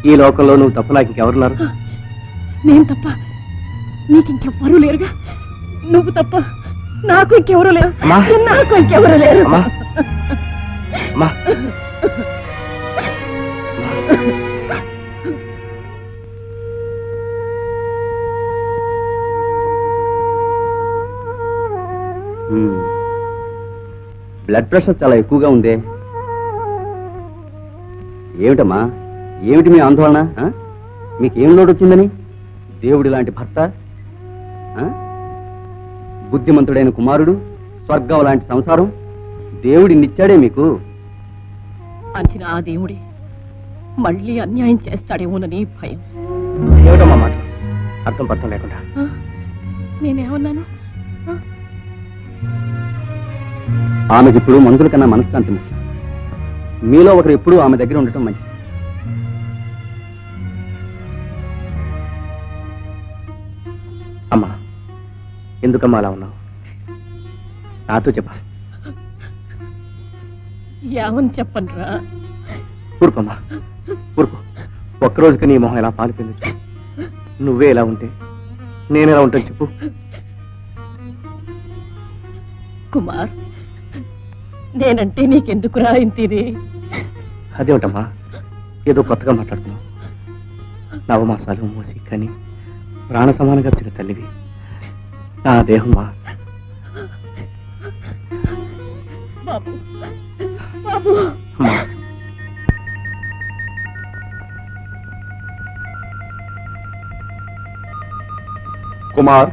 ఈ లోకంలో నువ్వు తప్ప నాకు ఇంకెవరున్నారు? నేను తప్ప నీకు ఇంకెవ్వరూ లేరుగా. నువ్వు తప్ప నాకు ఇంకెవరూ లేరు. నాకు ఇంకెవరూ లేరు. బ్లడ్ ప్రెషర్ చాలా ఎక్కువగా ఉందే. ఏమిటమ్మా, ఏమిటి మీ ఆందోళన? మీకేం లోటు వచ్చిందని? దేవుడి లాంటి భర్త, బుద్ధిమంతుడైన కుమారుడు, స్వర్గం లాంటి సంసారం దేవుడినిచ్చాడే మీకు. అంచిన ఆ దేవుడే మళ్ళీ అన్యాయం చేస్తాడేమోనని భయం. ఏమిటమ్మా మాట అర్థం పర్థం లేకుండా? నేనేమన్నాను? ఆమెకి ఇప్పుడు మందుల కన్నా మనశ్శాంతి ముఖ్యం. మీలో ఒకరు ఎప్పుడూ ఆమె దగ్గర ఉండటం మంచిది. అమ్మా, ఎందుకమ్మా అలా ఉన్నావు? నాతో చెప్పా. ఏమని చెప్పనురా? ఊరుకోమ్మా, ఊరుకో. ఒక్కరోజుకి నీ మొహం ఎలా పాలిపోయింది. నువ్వే ఎలా ఉంటే నేను ఎలా ఉంటాను చెప్పు. కుమార్, నేనంటే నీకెందుకురా ఇంతిది? అదేమిటమ్మా, ఏదో కొత్తగా మాట్లాడుతున్నావు. నవమాసాలు మోసి కానీ ప్రాణ సమానంగా వచ్చిన తల్లివి. నా దేహమ్మా. బాబు, బాబు. అమ్మా, కుమార్,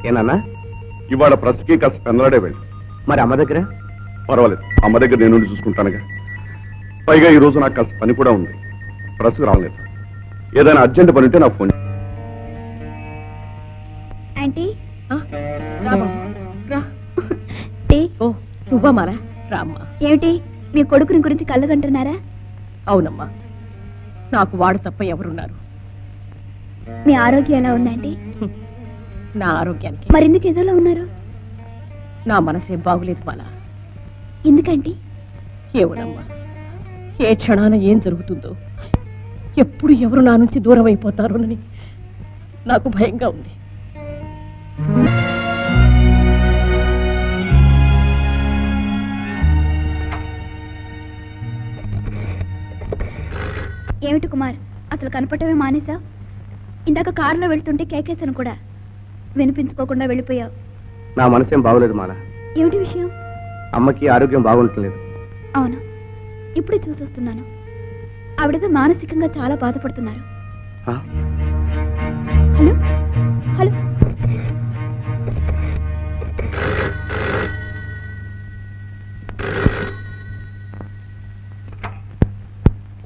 ఏనన్నా? ఇవాళ ప్రెస్కి కాస్త పెందలాడే వెళ్ళి. మరి అమ్మ దగ్గర? పర్వాలేదు, అమ్మ దగ్గర నేను చూసుకుంటానుగా. పైగా ఈ రోజు నాకు కాస్త పని కూడా ఉంది, ప్రెస్కి రాలేదు. ఏదైనా అర్జెంట్ పని ఉంటే నాకు ఫోన్. ఆంటీ, రా బాబు, రా. ఓ, నువ్వా మారా? రామ్మా. ఏమిటి మీ కొడుకుని గురించి కళ్ళగంటున్నారా? అవునమ్మా, నాకు వాడు తప్ప ఎవరున్నారు? మీ ఆరోగ్యం ఎలా ఉందండి? నా ఆరోగ్యానికి మరెందుకు ఎదోలా ఉన్నారు? నా మనసేం బాగులేదు మాలా. ఎందుకండి? ఏమోనమ్మా, ఏ క్షణాన ఏం జరుగుతుందో, ఎప్పుడు ఎవరు నా నుంచి దూరం అయిపోతారోనని నాకు భయంగా ఉంది. ఏమిటి కుమార్, అసలు కనపడమే మానేశావు? ఇందాక కారులో వెళ్తుంటే కేకేశాను కూడా, వినిపించుకోకుండా వెళ్ళిపోయావు. నా మనసేం బాగోలేదు మాలా. ఏమిటి విషయం? అమ్మకి ఆరోగ్యం బాగుంటలేదు. అవును, ఇప్పుడే చూసొస్తున్నాను. ఆవిడతో మానసికంగా చాలా బాధపడుతున్నారు. హలో హలో,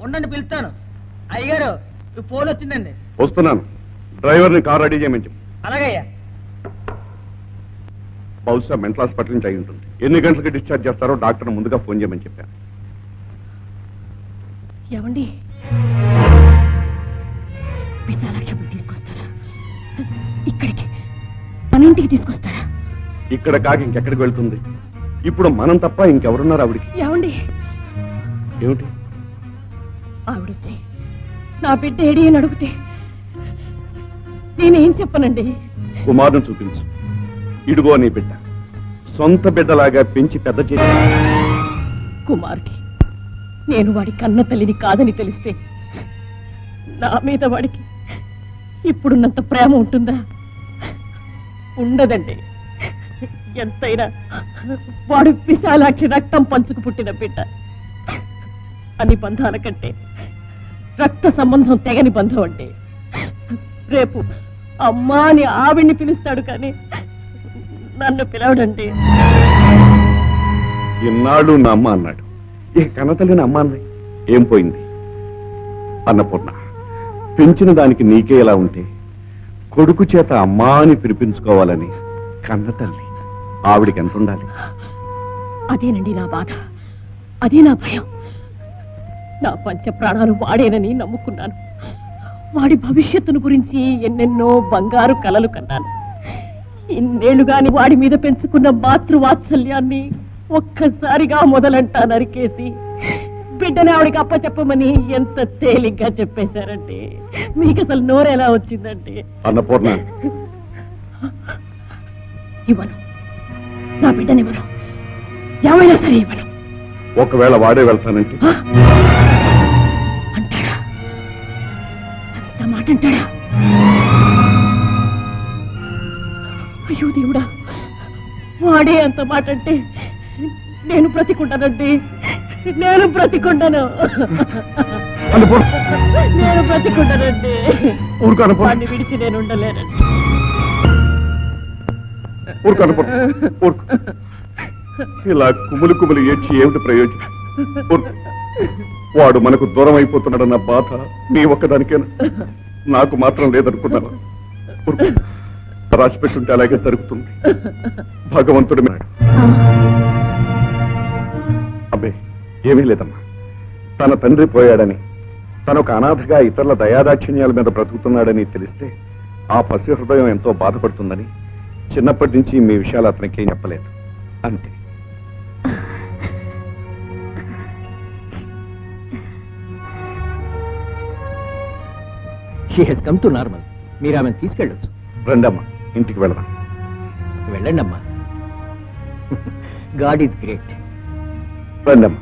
ఉండండి పిలుస్తాను. అయ్యగారు, ఫోన్ వచ్చిందండి. వస్తున్నాను. డ్రైవర్ని కార్ రెడీ చేయమని చెప్పు. అలాగయ్యా. బహుశా మెంటల్ హాస్పిటల్ నుంచి అయి ఉంటుంది. ఎన్ని గంటలకి డిశ్చార్జ్ చేస్తారో డాక్టర్ ముందుగా ఫోన్ చేయమని చెప్పాను. ఏమండి, విశాలాక్షి తీసుకొస్తారా? ఇక్కడికి, మన ఇంటికి తీసుకొస్తారా? ఇక్కడ కాకి ఇంకెక్కడికి వెళ్తుంది? ఇప్పుడు మనం తప్ప ఇంకెవరున్నారు ఆవిడికి? ఏమండి, ఏమిటి? ఆవిడొచ్చి నా బిడ్డ ఏడి అని అడిగితే నేనేం చెప్పనండి? కుమారుని చూపించు. ఇడుగో నీ బిడ్డ, సొంత బిడ్డలాగా పెంచి పెద్ద చేసి. కుమార్కి నేను వాడి కన్న తల్లిని కాదని తెలిస్తే నా మీద వాడికి ఇప్పుడున్నంత ప్రేమ ఉంటుందా? ఉండదండి. ఎంతైనా వాడు విశాలాక్షి రక్తం పంచుకు పుట్టిన బిడ్డ. అన్ని బంధాల కంటే రక్త సంబంధం తెగని బంధం అండి. రేపు అమ్మా అని ఆవిడ్ని పిలుస్తాడు కానీ నన్ను పిలవడండి. ఇన్నాళ్ళు నా అమ్మ అన్నాడు, ఏ కన్నతల్లిని అమ్మ అన్నాయి. ఏం పోయింది? అన్నపూర్ణ, పెంచిన దానికి నీకే ఎలా ఉంటే కొడుకు చేత అమ్మా అని పిలిపించుకోవాలని కన్నతల్లి ఆవిడికి ఎంత ఉండాలి? అదేనండి నా బాధ, అదే నా భయం. నా పంచ ప్రాణాలు వాడేనని నమ్ముకున్నాను. వాడి భవిష్యత్తును గురించి ఎన్నెన్నో బంగారు కలలు కన్నాను. ఇన్నేళ్లుగాని వాడి మీద పెంచుకున్న మాతృవాత్సల్యాన్ని ఒక్కసారిగా మొదలంటా నరికేసి బిడ్డని ఆవిడికి అప్పచెప్పమని ఎంత తేలిగ్గా చెప్పేశారంటే మీకు అసలు నోరెలా వచ్చిందంటే. అన్నపూర్ణ, ఇవ్వను, నా బిడ్డనివ్వను, ఏమైనా సరే ఇవ్వను. ఒకవేళ వాడే వెళ్తానంటే అంటాడా? అంత మాట అంటాడా? అయ్యో దేవుడా, వాడే అంత మాట అంటే నేను బ్రతికుంటానండి, నేను బ్రతికుంటాను, నేను బ్రతికుంటానండి. వాడిని విడిచి నేను ఉండలేనండి. ఇలా కుములు కుములు ఏడ్చి ఏమిటి ప్రయోజనం? వాడు మనకు దూరం అయిపోతున్నాడన్న బాధ నీ ఒక్కదానికేనా? నాకు మాత్రం లేదనుకున్నాను. రాసి పెట్టుంటే అలాగే జరుగుతుంది. భగవంతుడి మీద అబ్బే ఏమీ లేదమ్మా. తన తండ్రి పోయాడని, తనొక అనాథగా ఇతరుల దయాదాక్షిణ్యాల మీద బ్రతుకుతున్నాడని తెలిస్తే ఆ పసి హృదయం ఎంతో బాధపడుతుందని చిన్నప్పటి నుంచి మీ విషయాలు అతనికి చెప్పలేదు. అంతే. She has come to normal. మీరు ఆమెను తీసుకెళ్ళొచ్చు. రండమ్మా, ఇంటికి వెళదాం. వెళ్ళండి అమ్మా. God is great. రండమ్మా.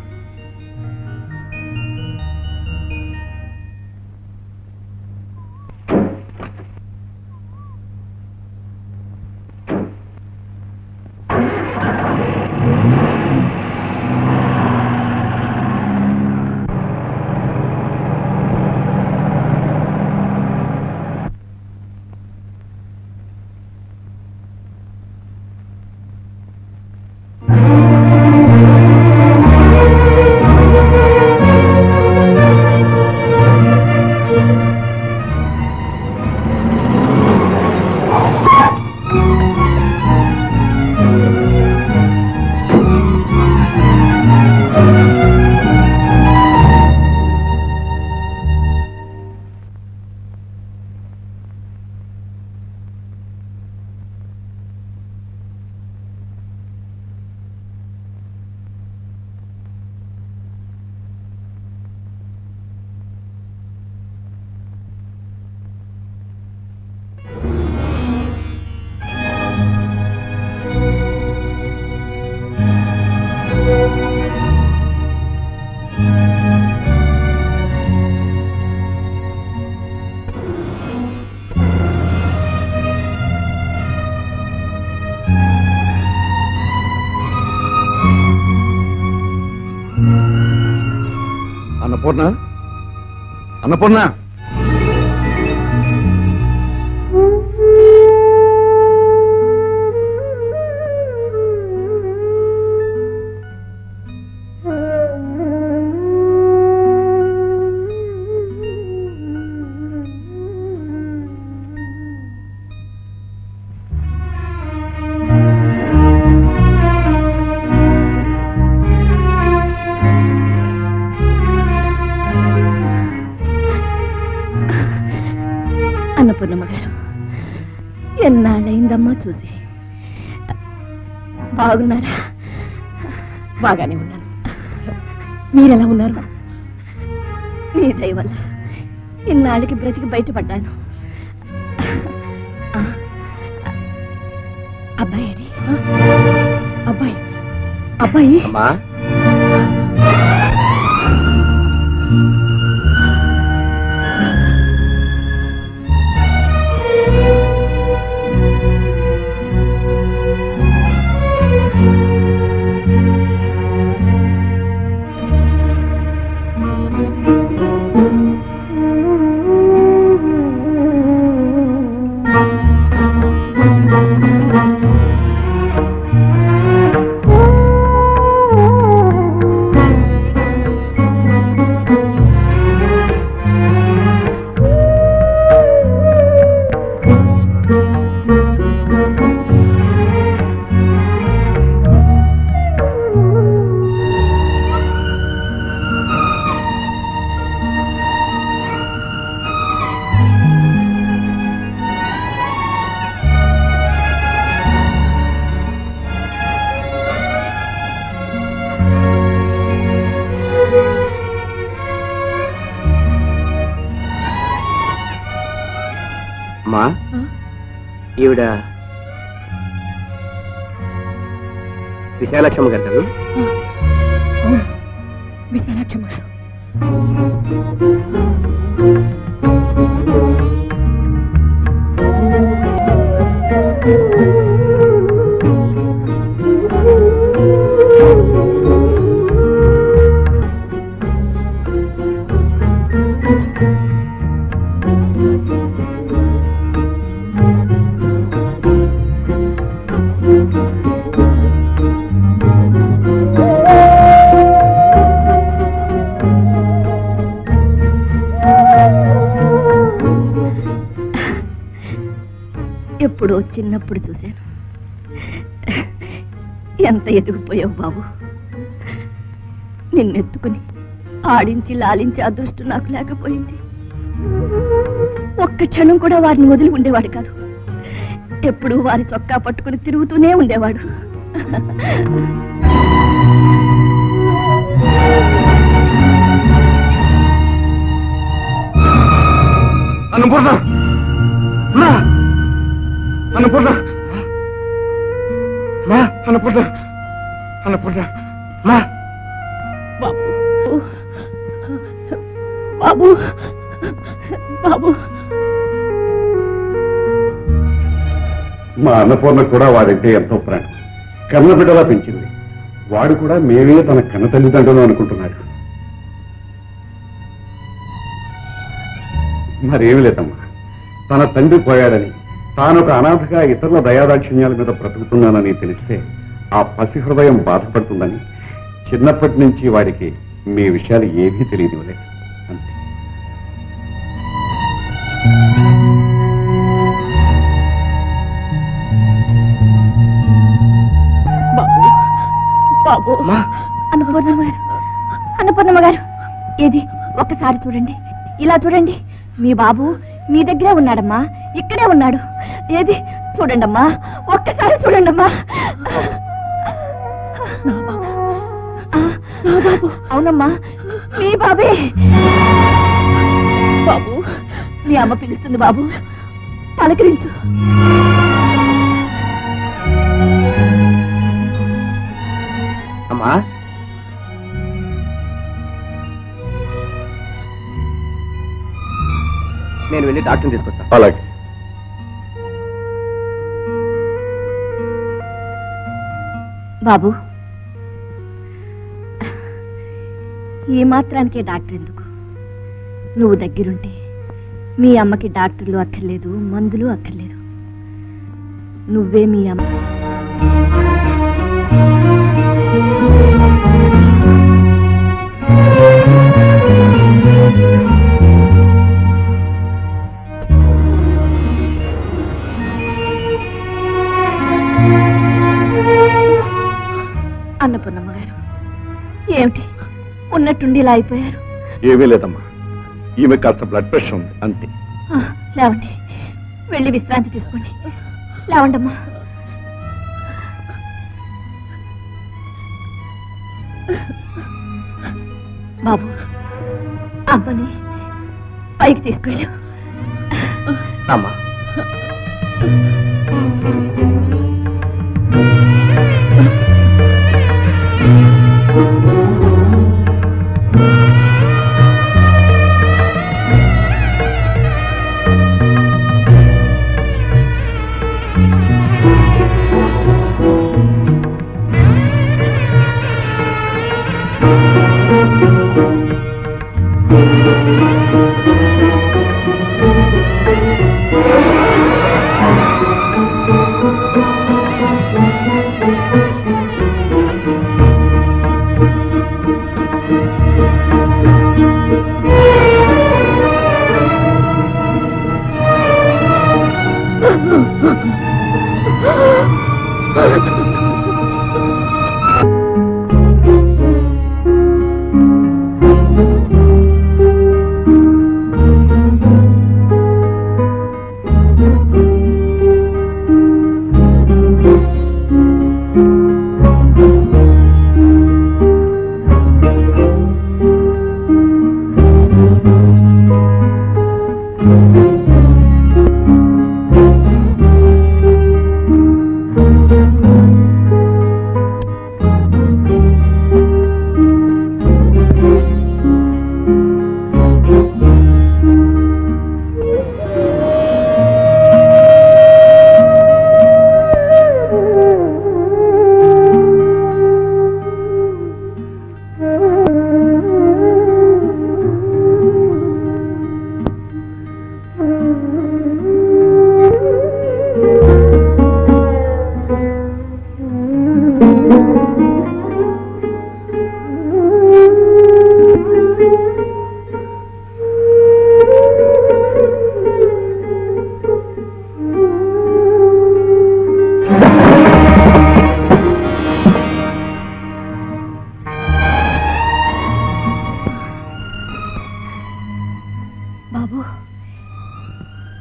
అన్నపూర్ణ, అన్నపూర్ణ, అన్నపూర్ణమ్మ గారు, ఎన్నాళ్ళయిందమ్మా చూసి. బాగున్నారా? బాగానే ఉన్నాను. మీరెలా ఉన్నారు? మీ దయ వల్ల ఇన్నాళ్ళకి బ్రతికి బయటపడ్డాను. అబ్బాయి అబ్బాయి అబ్బాయి అమ్మా ఈవిడ విశాలక్ష్మ గారు కదా? విశాలాక్షమ్మ గారు. ఎప్పుడో చిన్నప్పుడు చూశాను. ఎంత ఎదిగిపోయావు బాబు. నిన్నెత్తుకుని ఆడించి లాలించి అదృష్టం నాకు లేకపోయింది. ఒక్క క్షణం కూడా వారిని వదిలి ఉండేవాడు కాదు. ఎప్పుడూ వారి చొక్కా పట్టుకుని తిరుగుతూనే ఉండేవాడు. అన్నపూర్ణ అన్నపూర్ణ మా అన్నపూర్ణ అన్నపూర్ణ మా బాబు బాబు బాబు. మా అన్నపూర్ణ కూడా వాడంటే ఎంతో ప్రాణం. కన్న బిడ్డలా పెంచింది. వాడు కూడా మేమే తన కన్న తల్లిదండ్రులు అనుకుంటున్నాడు. మరేమి లేదమ్మా, తన తండ్రి పోయాడని, తాను ఒక అనాథగా ఇతరుల దయాదాక్షిణ్యాల మీద బ్రతుకుతున్నానని తెలిస్తే ఆ పసి హృదయం బాధపడుతుందని చిన్నప్పటి నుంచి వాడికి మీ విషయాలు ఏమీ తెలియనివ్వలేదు. అంతే. బాబు బాబు. అన్నపూర్ణమ్మ గారు, అన్నపూర్ణమ్మ గారు, ఏది ఒక్కసారి చూడండి, ఇలా చూడండి. మీ బాబు మీ దగ్గరే ఉన్నాడమ్మా, ఇక్కడే ఉన్నాడు. ఏది చూడండమ్మా, ఒక్కసారి చూడండమ్మా. అవునమ్మా, మీ బాబే. బాబు, మీ అమ్మ పిలుస్తుంది బాబు, పలకరించు. అమ్మా నేను వెళ్ళి డాక్టర్ని తీసుకొస్తాను. అలాగే. బాబు, ఈ మాత్రానికే డాక్టర్ ఎందుకు? నువ్వు దగ్గరుంటే మీ అమ్మకి డాక్టర్లు అక్కర్లేదు, మందులు అక్కర్లేదు. నువ్వే మీ అమ్మ. అన్నపూర్ణమ్మ గారు, ఏమిటి ఉన్నట్టుండి ఇలా అయిపోయారు? ఏమీ లేదమ్మా, ఈమె కాస్త బ్లడ్ ప్రెషర్ ఉంది అంతే. లేవండి, వెళ్ళి విశ్రాంతి తీసుకోండి. లేవండమ్మా. బాబు, అమ్మని పైకి తీసుకెళ్ళు. అమ్మా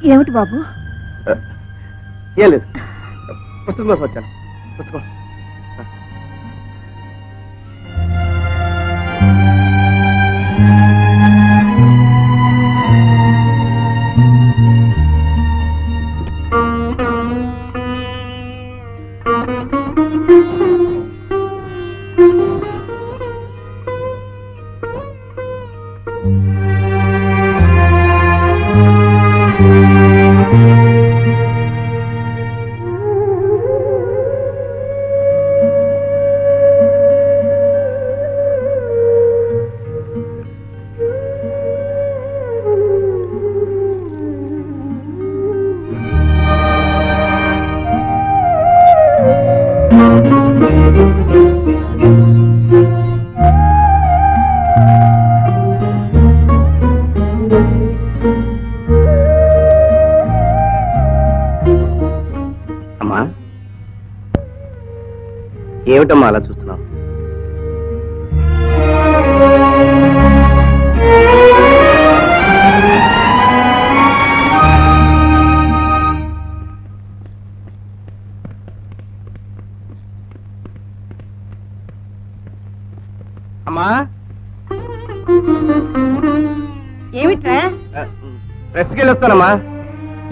ఏమిటి బాబు? ఏం లేదు, పుస్తకం కోసం వచ్చాను. పుస్తకం. అమ్మా, ఏమిటమ్మా అలా చూస్తున్నావు? అమ్మా, ఏమిట్రా? ప్రెస్కి వెళ్ళి వస్తానమ్మా.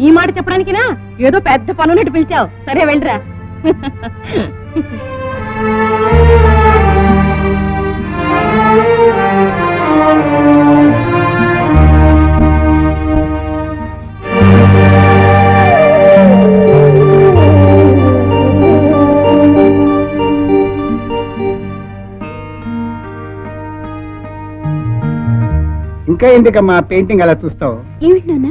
ఈ మాట చెప్పడానికినా ఏదో పెద్ద పనున్నట్టు పిలిచావు. సరే వెళ్ళరా. ఇంకా ఎందుకమ్మా పెయింటింగ్ అలా చూస్తావు? ఏమిటి నాన్న?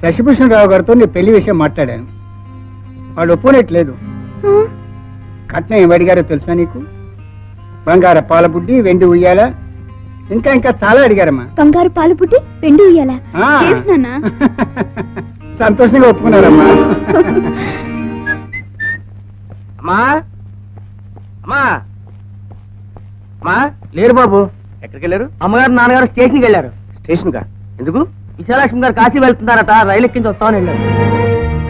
శశిభూషణ్ రావు గారితో నీ పెళ్లి విషయం మాట్లాడాను. వాళ్ళు ఒప్పుకోనట్లేదు. కట్నం ఏం అడిగారో తెలుసా నీకు? బంగార పాల బుడ్డి, వెండి ఉయ్యాల, ఇంకా ఇంకా చాలా అడిగారమ్మా. బంగారు పాలు పుట్టి వెండి ఉయ్యాలా? ఆ. ఏమిటి నాన్న? సంతోషంగా ఒప్పుకున్నారమ్మా. అమ్మా, అమ్మా, అమ్మా, లేరు బాబు. ఎక్కడికి వెళ్ళారు? అమ్మగారు నాన్నగారు స్టేషన్కి వెళ్ళారు. స్టేషన్ కా? ఎందుకు? విశాలక్ష్మి గారు కాశీ వెళ్తున్నారట, రైలు ఎక్కించి వస్తామని వెళ్ళారు.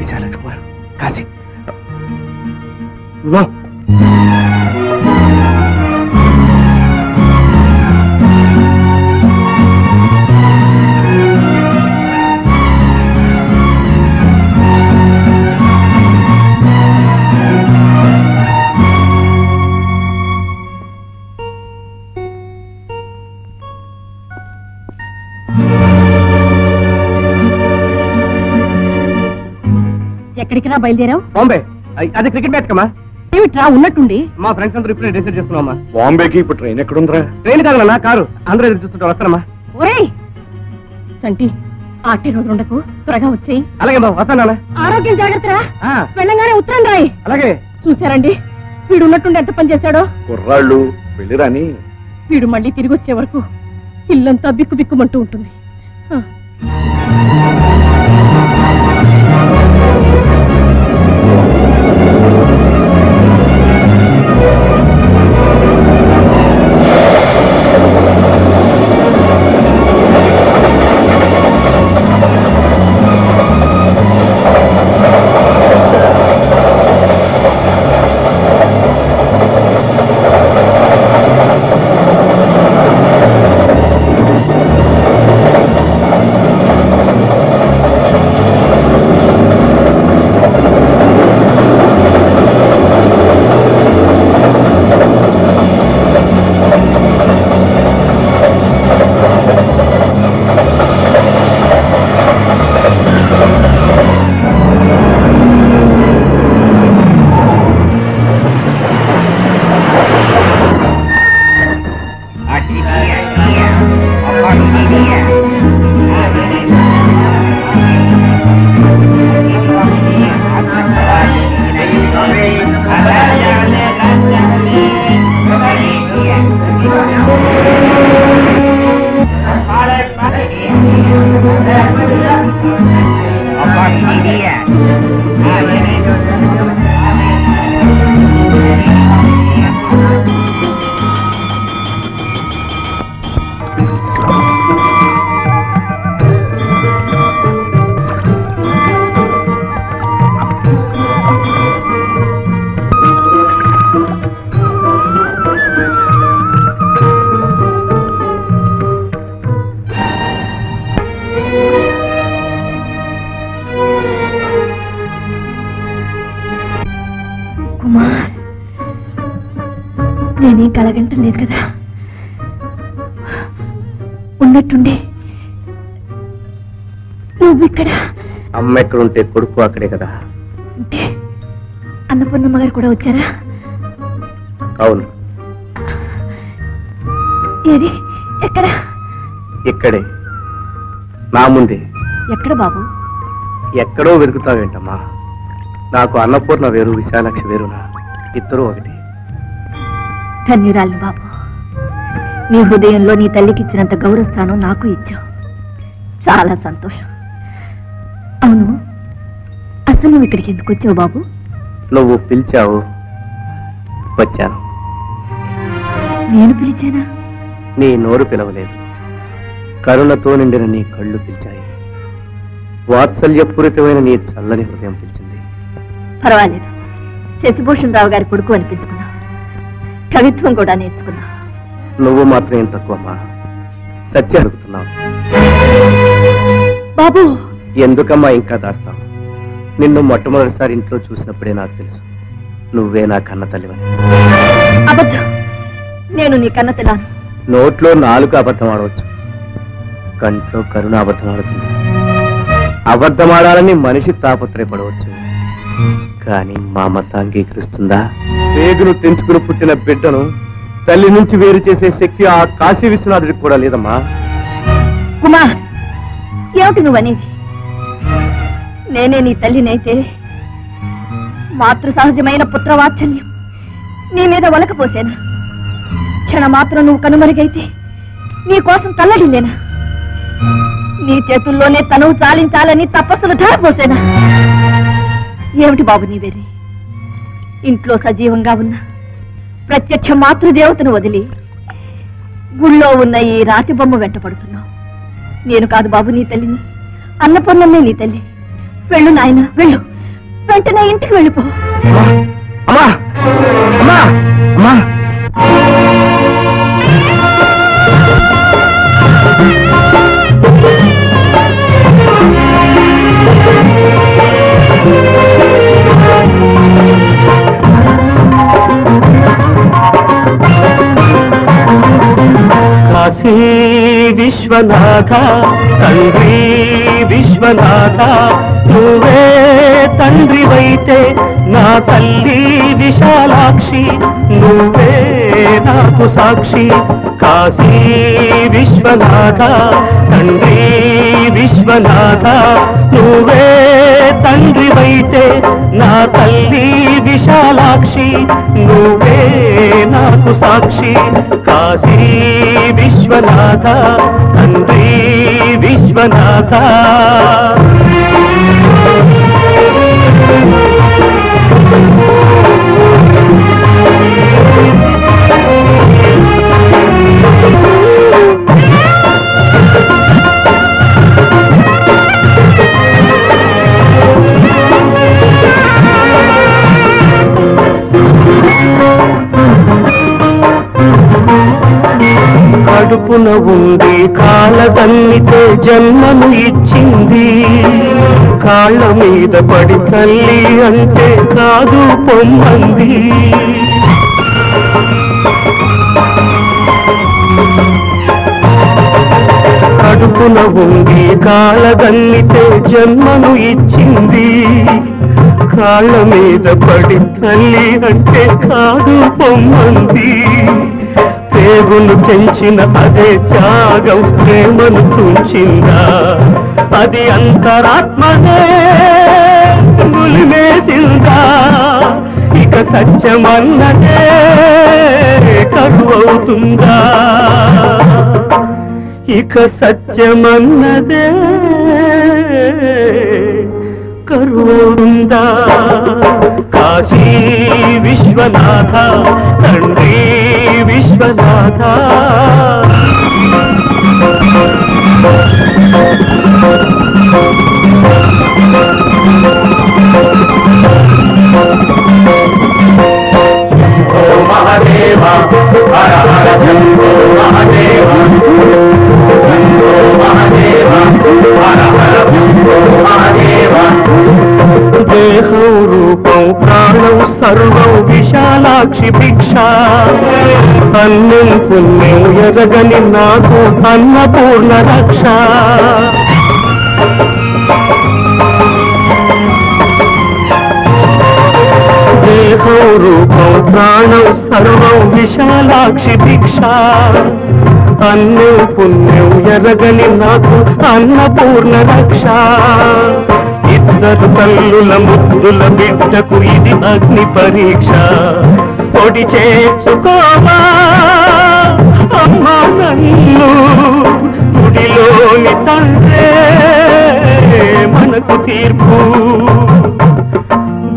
విశాలక్ష్మి గారు కాశీ? ఎక్కడికి బయలుదేరావు? బాంబే. అదే క్రికెట్ మ్యాచ్ కమ్మా. ఏమిట్రా ఉన్నట్టుండి? మా ఫ్రెండ్స్ అందరూ ఇప్పుడే డిసైడ్ చేసుకున్నామా. బాంబేకి ఇప్పుడు ట్రైన్ ఎక్కడుందిరా? ట్రైన్ కాదన్నా, కారు. అందరూ ఎదురు చూస్తుంటారు. వస్తానమ్మా. ఒరేయ్ సంటి, ఆటే రోజు ఉండకు, త్వరగా వచ్చేయి. అలాగే బాబు, వస్తానా. ఆరోగ్యం జాగ్రత్తరా. వెళ్ళంగానే ఉత్తరం రాయి. అలాగే. చూసారండి వీడు ఉన్నట్టుండి ఎంత పని చేశాడో. కుర్రాళ్ళు వెళ్ళిరాని. వీడు మళ్ళీ తిరిగి వచ్చే వరకు ఇల్లంతా బిక్కు బిక్కుమంటూ ఉంటుంది. నేనేం కలగంటం లేదు కదా. ఉన్నట్టుండే నువ్వు ఇక్కడ. అమ్మ ఎక్కడుంటే కొడుకు అక్కడే కదా. అంటే అన్నపూర్ణమ్మ గారు కూడా వచ్చారా? అవును. ఏది? ఎక్కడ? ఇక్కడే, నా ముందే. ఎక్కడ బాబు? ఎక్కడో వెతుకుతావేంటమ్మా? నాకు అన్నపూర్ణ వేరు, విశాలాక్షి వేరునా? ఇద్దరు ఒకటి. ధన్యురాలిని బాబు. నీ హృదయంలో నీ తల్లికి ఇచ్చినంత గౌరవస్థానం నాకు ఇచ్చావు. చాలా సంతోషం. అవును, అసలు నువ్వు ఇక్కడికి ఎందుకు వచ్చావు బాబు? నువ్వు పిలిచావు, వచ్చాను. నేను పిలిచానా? నీ నోరు పిలవలేదు, కరుణతో నిండిన నీ కళ్ళు పిలిచాయి. వాత్సల్యపూరితమైన నీ చల్లని హృదయం పిలిచింది. పర్వాలేదు, శశిభూషణ్ రావు గారి కొడుకు అనిపించుకున్నావు. కవిత్వం కూడా నేర్చుకున్నావు. నువ్వు మాత్రం ఏం తక్కువమ్మా. సత్య అడుగుతున్నావు. బాబు, ఎందుకమ్మా ఇంకా దాస్తావు? నిన్ను మొట్టమొదటిసారి ఇంట్లో చూసినప్పుడే నాకు తెలుసు నువ్వే నా కన్న తల్లివని. అబద్ధం. నేను నీ కన్న తెలాను. నోట్లో నాలుక అబద్ధం ఆడవచ్చు, కంట్లో కరుణ అబద్ధం ఆడుతుంది. అబద్ధం ఆడాలని మనిషి తాపత్రయపడవచ్చు, కానీ మమత అంగీకరిస్తుందా? వేగును తెంచుకుని పుట్టిన బిడ్డను తల్లి నుంచి వేరు చేసే శక్తి ఆ కాశీ విశ్వనాథుడికి కూడా లేదమ్మా. కుమార్, ఏమిటి నువ్వనేది? నేనే నీ తల్లినైతే మాతృ సహజమైన పుత్రవాత్సల్యం నీ మీద వలకపోసేనా? క్షణమాత్రం నువ్వు కనుమరుగైతే నీ కోసం తల్లడిల్లేనా? నీ చేతుల్లోనే తనువు చాలించాలని తపస్సులు ధారపోసేనా? ఏమిటి బాబు నీవేరి? ఇంట్లో సజీవంగా ఉన్న ప్రత్యక్ష మాతృదేవతను వదిలి గుళ్ళో ఉన్న ఈ రాతి బొమ్మ వెంట పడుతున్నావు. నేను కాదు బాబు నీ తల్లిని, అన్నపూర్ణమ్మే నీ తల్లి. వెళ్ళు నాయన, వెళ్ళు. వెంటనే ఇంటికి వెళ్ళిపో. అమ్మా, అమ్మా, అమ్మా. కాశీ విశ్వనాథ, తండ్రి విశ్వనాథ, నువ్వే తండ్రివైతే నా తల్లి విశాలాక్షి, నువ్వే నాకు సాక్షి. కాశీ విశ్వనాథ, తండ్రి విశ్వనాథ, నువ్వే తండ్రివైతే నా తల్లి విశాలాక్షి, నువ్వే నాకు సాక్షి. కాశీ విశ్వనాథ, తండ్రి విశ్వనాథ. కడుపున ఉంది కాలదన్నితో జన్మను ఇచ్చింది, కాళ్ళ మీద పడి తల్లి అంటే కాదు పొమ్మంది. కడుపున ఉంది కాలదన్నితో జన్మను ఇచ్చింది, కాళ్ళ మీద పడి తల్లి అంటే కాదు పొమ్మంది. పేగులు పెంచిన అదే త్యాగం ప్రేమను తుంచిందా, అది అంతరాత్మనే ములిమేసిందా. ఇక సత్యమన్నదే కరువవుతుందా, ఇక సత్యమన్నదే కరువుందా. కాశీ విశ్వనాథ, తండ్రి విశ్వనాథ. మహాదేవ హర హర శంభో మహాదేవ, శంభో మహాదేవ హర హర శంభో మహాదేవ. దేహం రూపం ప్రాణం సర్వం విశాలాక్షి భిక్ష అన్నం పుణ్యం ఎరగని నాకు అన్నపూర్ణ రక్ష దేహం రూపం ప్రాణం సర్వం విశాలాక్షి భిక్ష అన్నం పుణ్యం ఎరగని నాకు అన్నపూర్ణ రక్ష ఇద్దరు తల్లుల ముద్దుల బిడ్డకు ఇది అగ్ని పరీక్ష పొడి చేసుకోవా అమ్మా నన్ను గుడిలోని తండ్రే మనకు తీర్పు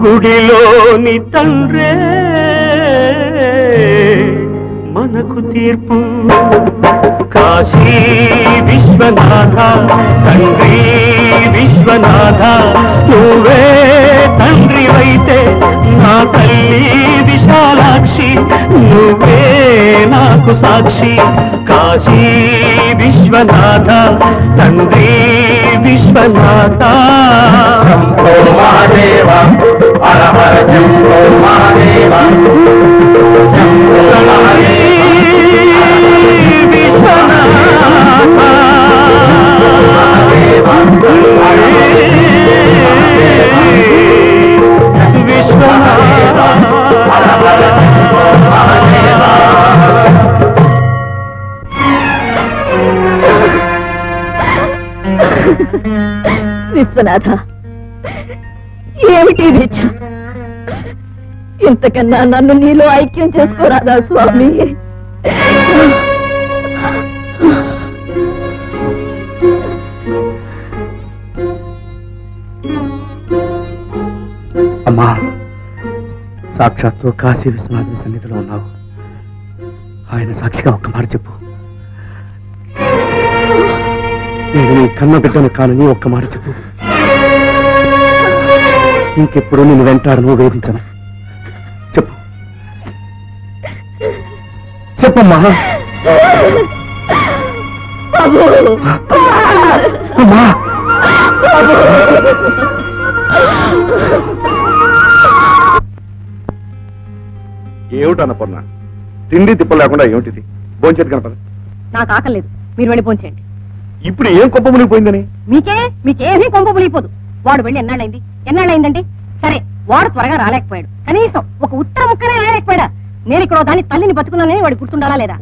గుడిలోని తండ్రే మనకు తీర్పు కాశీ విశ్వనాథ తండ్రి విశ్వనాథ నువ్వే తండ్రివైతే నా తల్లి విశాలాక్షి నువ్వే నాకు సాక్షి కాశీ విశ్వనాథ తండ్రి విశ్వనాథ శంభో మహాదేవ హర హర శంభో మహాదేవ శంభో మహాదేవ విశ్వనాథ ఏమిటి భిక్ష ఇంతకన్నా నన్ను నీలో ఐక్యం చేసుకోరాదా స్వామి అమ్మా సాక్షాత్తు కాశీ విశ్వనాథుని సన్నిధిలో ఉన్నావు ఆయన సాక్షిగా ఒక్క మాట చెప్పు నేను నీ కన్న బిడ్డను కానని ఒక్క మాట చెప్పు ఇంకెప్పుడు నేను వెంటాడను వేధించను చెప్పు చెప్పమ్మా అమ్మా ఏమిటి అన్నపూర్ణ తిండి తిప్ప లేకుండా ఏమిటిది భోంచేది కనపడ నాకు ఆకలేదు మీరు వెళ్ళి భోంచేయండి ఇప్పుడు ఏం కొంప మునిగిపోయిందని మీకేమీ కొంప మునిగిపోదు వాడు వెళ్ళి ఎన్నాళ్ళైందండి సరే వాడు త్వరగా రాలేకపోయాడు కనీసం ఒక ఉత్తర ముక్కనే రాలేకపోయాడా నేను ఇక్కడ దాన్ని తల్లిని బతుకున్నానని వాడు గుర్తుండాలా లేదా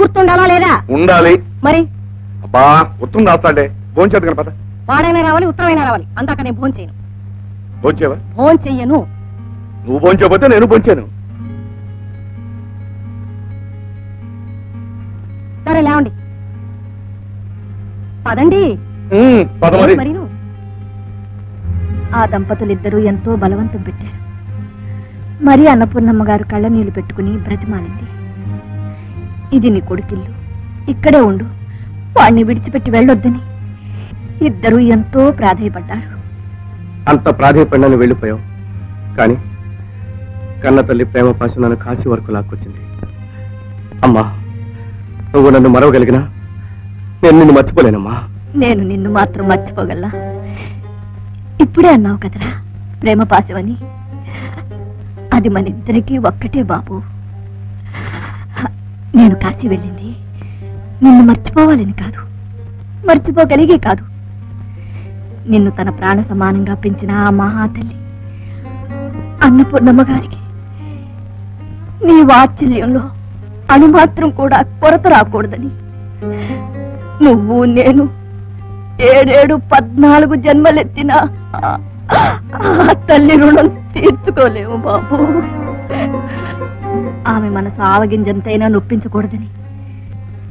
గుర్తుండాలా లేదా ఉండాలి మరి అబ్బా ఉత్తరం రాస్తాడే భోంచేది కనపడ వాడైనా రావాలి ఉత్తరమైనా రావాలి అందాక నేను భోంచేయను భోంచేవా భోంచెయ్యను నువ్వు భోంచకపోతే నేను భోంచాను సరే లేవండి పదండి మరీను ఆ దంపతులిద్దరూ ఎంతో బలవంతం పెట్టారు మరి అన్నపూర్ణమ్మ గారు కళ్ళ నీళ్లు పెట్టుకుని బ్రతిమాలింది ఇది నీ కొడుకిల్లు ఇక్కడే ఉండు వాణ్ణి విడిచిపెట్టి వెళ్ళొద్దని ఇద్దరూ ఎంతో ప్రాధేయపడ్డారు అంత ప్రాధేయపడినాను వెళ్ళిపోయావు కానీ కన్న తల్లి ప్రేమ పాశం నన్ను కాశీ వరకు లాక్కొచ్చింది అమ్మా నువ్వు నన్ను మరవగలిగినా నేను నిన్ను మర్చిపోలేనమ్మా నేను నిన్ను మాత్రం మర్చిపోగలనా ఇప్పుడే అన్నావు కదరా ప్రేమ పాశమని అది మన ఇద్దరికీ ఒక్కటే బాబు నేను కాశీ వెళ్ళింది నిన్ను మర్చిపోవాలని కాదు మర్చిపోగలిగే కాదు నిన్ను తన ప్రాణ సమానంగా పెంచిన ఆ మహాతల్లి అన్నపూర్ణమ్మ గారికి నీ వాత్సల్యంలో అణుమాత్రం కూడా కొరత రాకూడదని నువ్వు నేను 7-14 జన్మలెత్తినా తల్లి రుణం తీర్చుకోలేము బాబు ఆమె మనసు ఆవగింజంతైనా నొప్పించకూడదని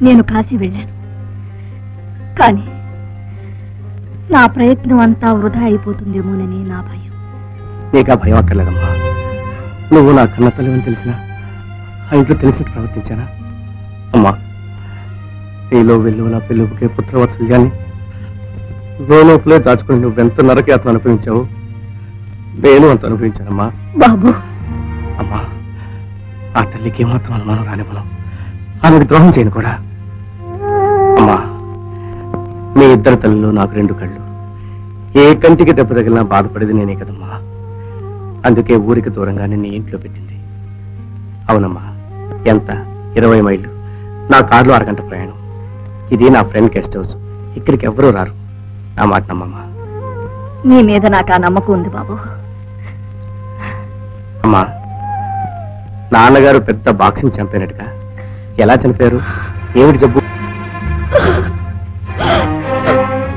నేను కాశీ వెళ్ళాను కానీ నా ప్రయత్నం అంతా వృధా అయిపోతుందేమోనని నా భయం నీకా భయం అక్కర్లేదమ్మా నువ్వు నా కన్న తల్లివని తెలిసినా ఆ ఇంట్లో తెలిసినట్టు ప్రవర్తించానా అమ్మా నీలో వెళ్ళు నా పిలుపుకే పుత్రవత్సల్యాన్ని లోపలే దాచుకుని నువ్వెంత నరకయాత్ర అనుభవించావు నేను అంత అనుభవించానమ్మా బాబు అమ్మా ఆ తల్లికి ఏమాత్రం అనుమానం రానివ్వను ఆమెకు ద్రోహం చేయను కూడా అమ్మా మీ ఇద్దరు తల్లిలో నాకు 2 కళ్ళు ఏ కంటికి దెబ్బ తగిలినా బాధపడేది నేనే కదమ్మా అందుకే ఊరికి దూరంగా నిన్ను ఇంట్లో పెట్టింది. అవునమ్మా, ఎంత 20 మైళ్ళు, నా కారులో అరగంట ప్రయాణం. ఇది నా ఫ్రెండ్ గెస్ట్ హౌస్, ఇక్కడికి ఎవ్వరూ రారు. నా మాట నమ్మమ్మా. నీ మీద నాకు ఆ నమ్మకం ఉంది బాబు. అమ్మా, నాన్నగారు పెద్ద బాక్సింగ్ ఛాంపియన్గా ఎలా చనిపోయారు? ఏమిటి జబ్బు?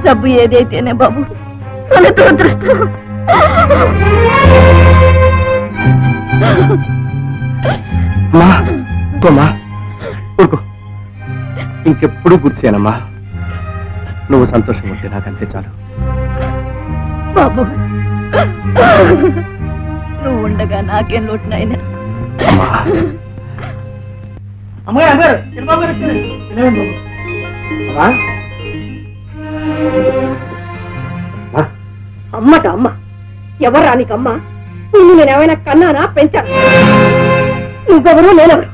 జబ్బు ఏదైతేనే బాబు, దురదృష్టం. ఊరుకో, ఇంకెప్పుడు గుర్చేనమ్మా. నువ్వు సంతోషంగా ఉంటే నాకంతే చాలు. బాబు, నువ్వు ఉండగా నాకేం లోటు నాయనా. అమ్మట అమ్మ ఎవర్రా నీకమ్మ? నిన్ను నేనేమైనా కన్నానా, పెంచాను? నువ్వెవరు, నేనెవరు?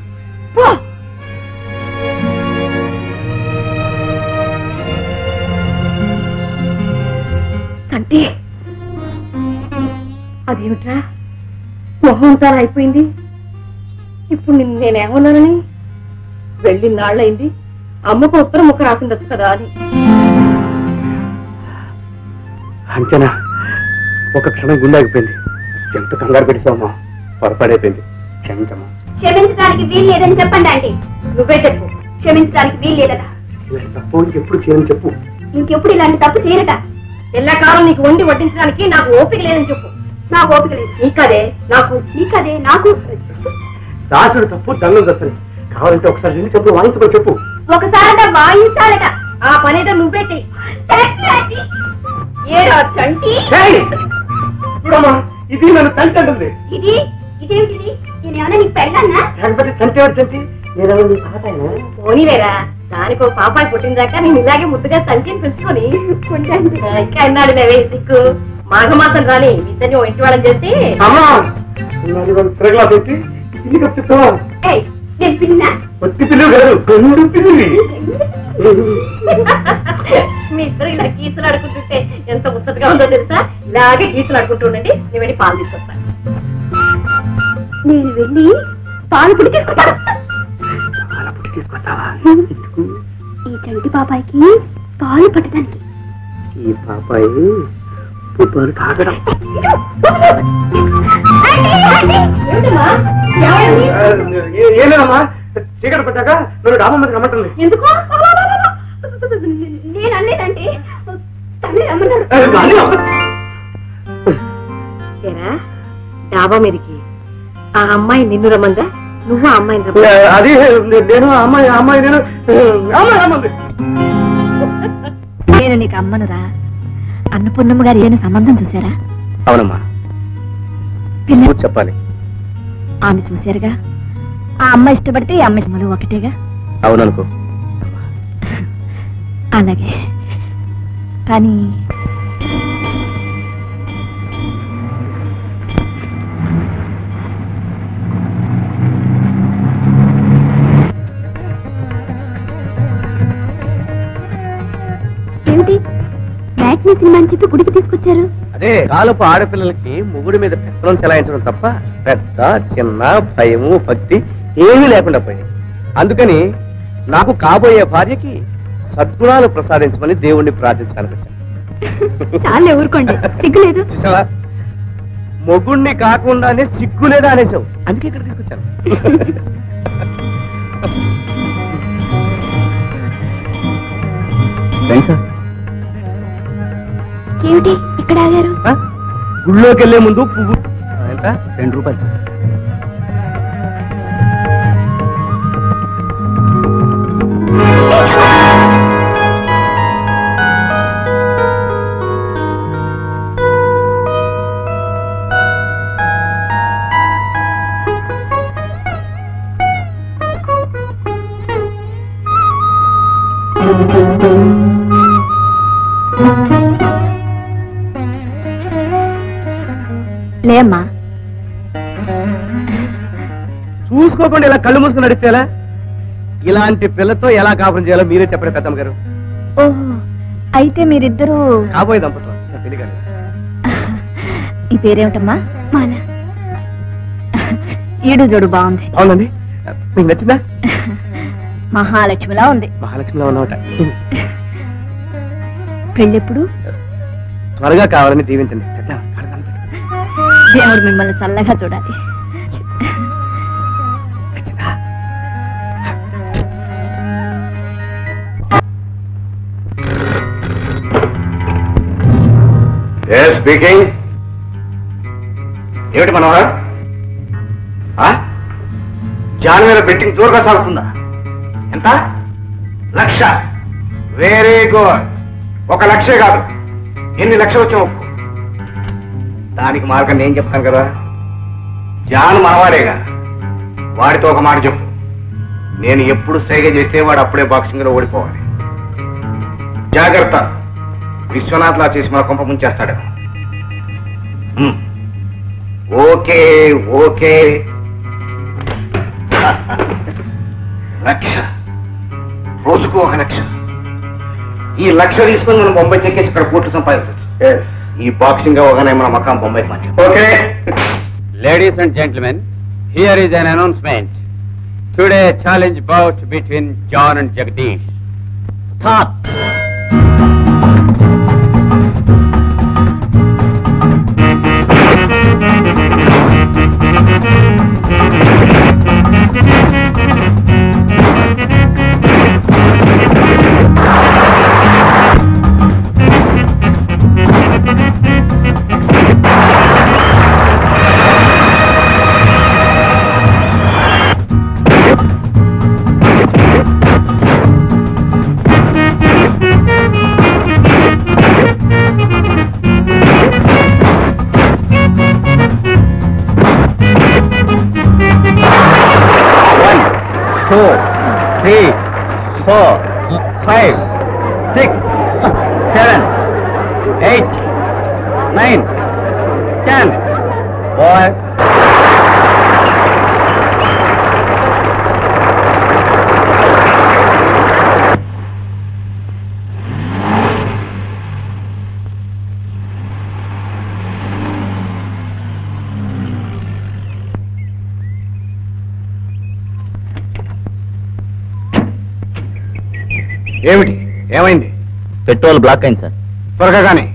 సంటి, అదేమిట్రా మొహం అంతా అయిపోయింది? ఇప్పుడు నిన్ను నేనేమన్నానని? వెళ్ళి నాళ్ళయింది, అమ్మకు ఉత్తరం ముక్క రాసిండొచ్చు కదా అని. అంతేనా? ఒక క్షణం గుండె ఆగిపోయింది. ఎంత కంగారు పెట్టేసావమ్మా, పొరపాడైపోయింది. క్షమించమ్మా. క్షమించడానికి వీలు లేదని చెప్పండి ఆంటీ. నువ్వే చెప్పు. క్షమించడానికి వీలు లేదట. ఇలాంటి తప్పు ఇంకెప్పుడు చేయని చెప్పు. ఇంకెప్పుడు ఇలాంటి తప్పు చేయరట. ఎల్లకాలం నీకు వండి వడ్డించడానికి నాకు ఓపిక లేదని చెప్పు. నాకు ఓపిక లేదు. నీకదే నాకు, నీకదే నాకు. దాసుడు తప్పు, దండం దసలు. కావాలంటే ఒకసారి రెండు చెప్పులు వాయించుకొని చెప్పు. ఒకసారి వాయించాలట. ఆ పనేదో నువ్వే చెయ్యి. ఏరా చంటి, చూడమ్మా, ఇది నన్ను తంటి అంటుంది. ఇది ఇదేమిటిది? నేనేమన్నా నీకు పెళ్ళన్నా? లేకపోతే చంటి ఎవరు చంటి? నేనేమో నీ తాతయ్యనా? పోనీలేరా, దానికి ఒక పాపాయి పుట్టిందాక నేను ఇలాగే ముద్దుగా తంటిని పిలుచుకొని ఇంకా అన్నాడు లేవే సిక్కు. మాఘమాసం రాని ఇద్దరిని ఇంటి వాళ్ళని చేసి అమ్మా తిరగలా పెట్టి ఇల్లు చెప్తావా? నేను పిన్నా? ఒత్తి పిల్లు కాదు, రెండు పిల్లి. మీ ఇద్దరు ఇలా గీతలు ఆడుకుంటుంటే ఎంత ముచ్చటగా ఉందో తెలుసా? ఇలాగే గీతలు ఆడుకుంటూ ఉండండి, నేను వెళ్ళి పాలు తీసుకొస్తాను. నేను వెళ్ళి పాలు పుట్టి తీసుకొస్తాను. తీసుకొస్తావా? ఈ చంటి పాపాయికి పాలు పట్టడానికి. ఈ పాపాయి పాలు తాగడం. ఏలేదమ్మా, చీకటి పట్టాక నన్ను డాబా మీద రమ్మంటుంది. ఎందుకు? నేను అనలేదంటే తల్లి రమ్మన్నాడు. డాబా మీదకి ఆ అమ్మాయి నిన్ను రమ్మందా, నువ్వు ఆ అమ్మాయిని అది నేను అమ్మాయి అమ్మాయి నేను అమ్మాయి రమ్మంది. నేను నీకు అమ్మనురా. అన్నపూర్ణమ్మ గారు ఏదైనా సంబంధం చూసారా? అవునమ్మా, చెప్పాలి. ఆమె చూశారుగా. ఆ అమ్మ ఇష్టపడితే ఈ అమ్మ ఇష్టమలు ఒకటేగా. అవుననుకో. అలాగే, కానీ ఏమిటి మ్యాట్నీ సినిమా అని చెప్పి గుడికి తీసుకొచ్చారు? అదే కాలపు ఆడపిల్లలకి మొగుడి మీద పెత్తనం చెలాయించడం తప్ప పెద్ద చిన్న భయము భక్తి ఏమీ లేకుండా పోయింది. అందుకని నాకు కాబోయే భార్యకి సద్గుణాలు ప్రసాదించమని దేవుణ్ణి ప్రార్థించడానికి వచ్చాను. చాలే ఊరుకోండి, సిగ్గులేదు. చూసావా, మొగుణ్ణి కాకుండానే సిగ్గు లేదా అనేసావు, అందుకే ఇక్కడ తీసుకొచ్చాను. ఏమిటి ఇక్కడ ఆగారు? గుళ్ళోకి వెళ్లే ముందు పువ్వు ఎంత? 2 రూపాయలు. లేమ్మా, చూసుకోకుండా ఇలా కళ్ళు మూసుకుని నడిచేలా. ఇలాంటి పిల్లతో ఎలా కాపురం చేయాలో మీరే చెప్పండి పెద్దమ్మ గారు. ఓహో, అయితే మీరిద్దరూ కాబోయే దంపతులు. తెలియదు. ఈ పేరేమిటమ్మా? మాల. ఈడు జోడు బాగుంది. అవునండి, మీకు నచ్చిందా? మహాలక్ష్మిలా ఉంది. మహాలక్ష్మిలో ఉన్నమాట. పెళ్ళెప్పుడు? త్వరగా కావాలని దీవించండి. దేవుడు మిమ్మల్ని చల్లగా చూడాలి. స్పీకింగ్. ఏమిటి మనవరా? జాన్ మీద బెట్టింగ్ జోరుగా సాగుతుందా? ఎంత? 1,00,000. Very good. 1,00,000 కాదు, ఎన్ని లక్షలు వచ్చా ఒప్పు. దానికి మార్గం నేను చెప్తాను కదా. జాన్ మనవాడేగా, వాడితో ఒక మాట చెప్పు. నేను ఎప్పుడు సైగ చేస్తే వాడు అప్పుడే బాక్సింగ్ లో ఓడిపోవాలి. జాగ్రత్త, విశ్వనాథ్ లా చేసి మన కొంప ముంచేస్తాడు. Okay okay. 1,00,000, రోజుకు 1,00,000. ఈ 1,00,000 తీసుకొని మనం బొంబాయి చెక్కేసి ఇక్కడ కోట్లు సంపాదించవచ్చు. ఈ బాక్సింగ్ అవగానే మన మకాం బొంబాయికి మంచి. Okay. Ladies and gentlemen, here is an announcement. Today challenge bout between John and Jagadish. Start. ఏమిటి? ఏమైంది? పెట్రోల్ బ్లాక్ అయింది సార్. త్వరగా కానీ.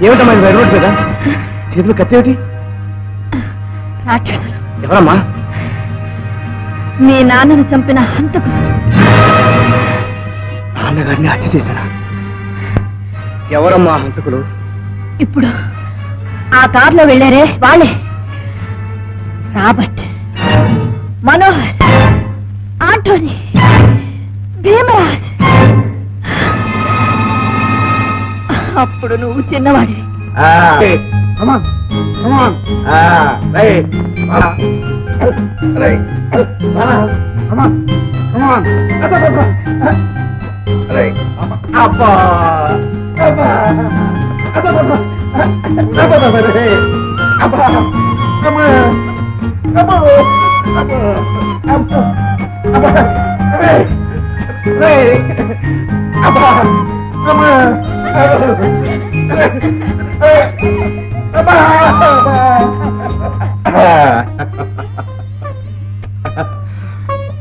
ఏమిటమ్మా ఇది రోడ్డు కదా? చేతులు కత్తేమిటి? రాక్షసులు. ఎవరమ్మా? మీ నాన్నను చంపిన హంతకులు. నాన్నగారిని హత్య చేశారా? ఎవరమ్మా హంతకులు? ఇప్పుడు ఆ కారులో వెళ్ళారే వాళ్ళే. Robert, Manohar, Antony, Bhimaraj. అప్పుడు నువ్వు చిన్నవాడివి.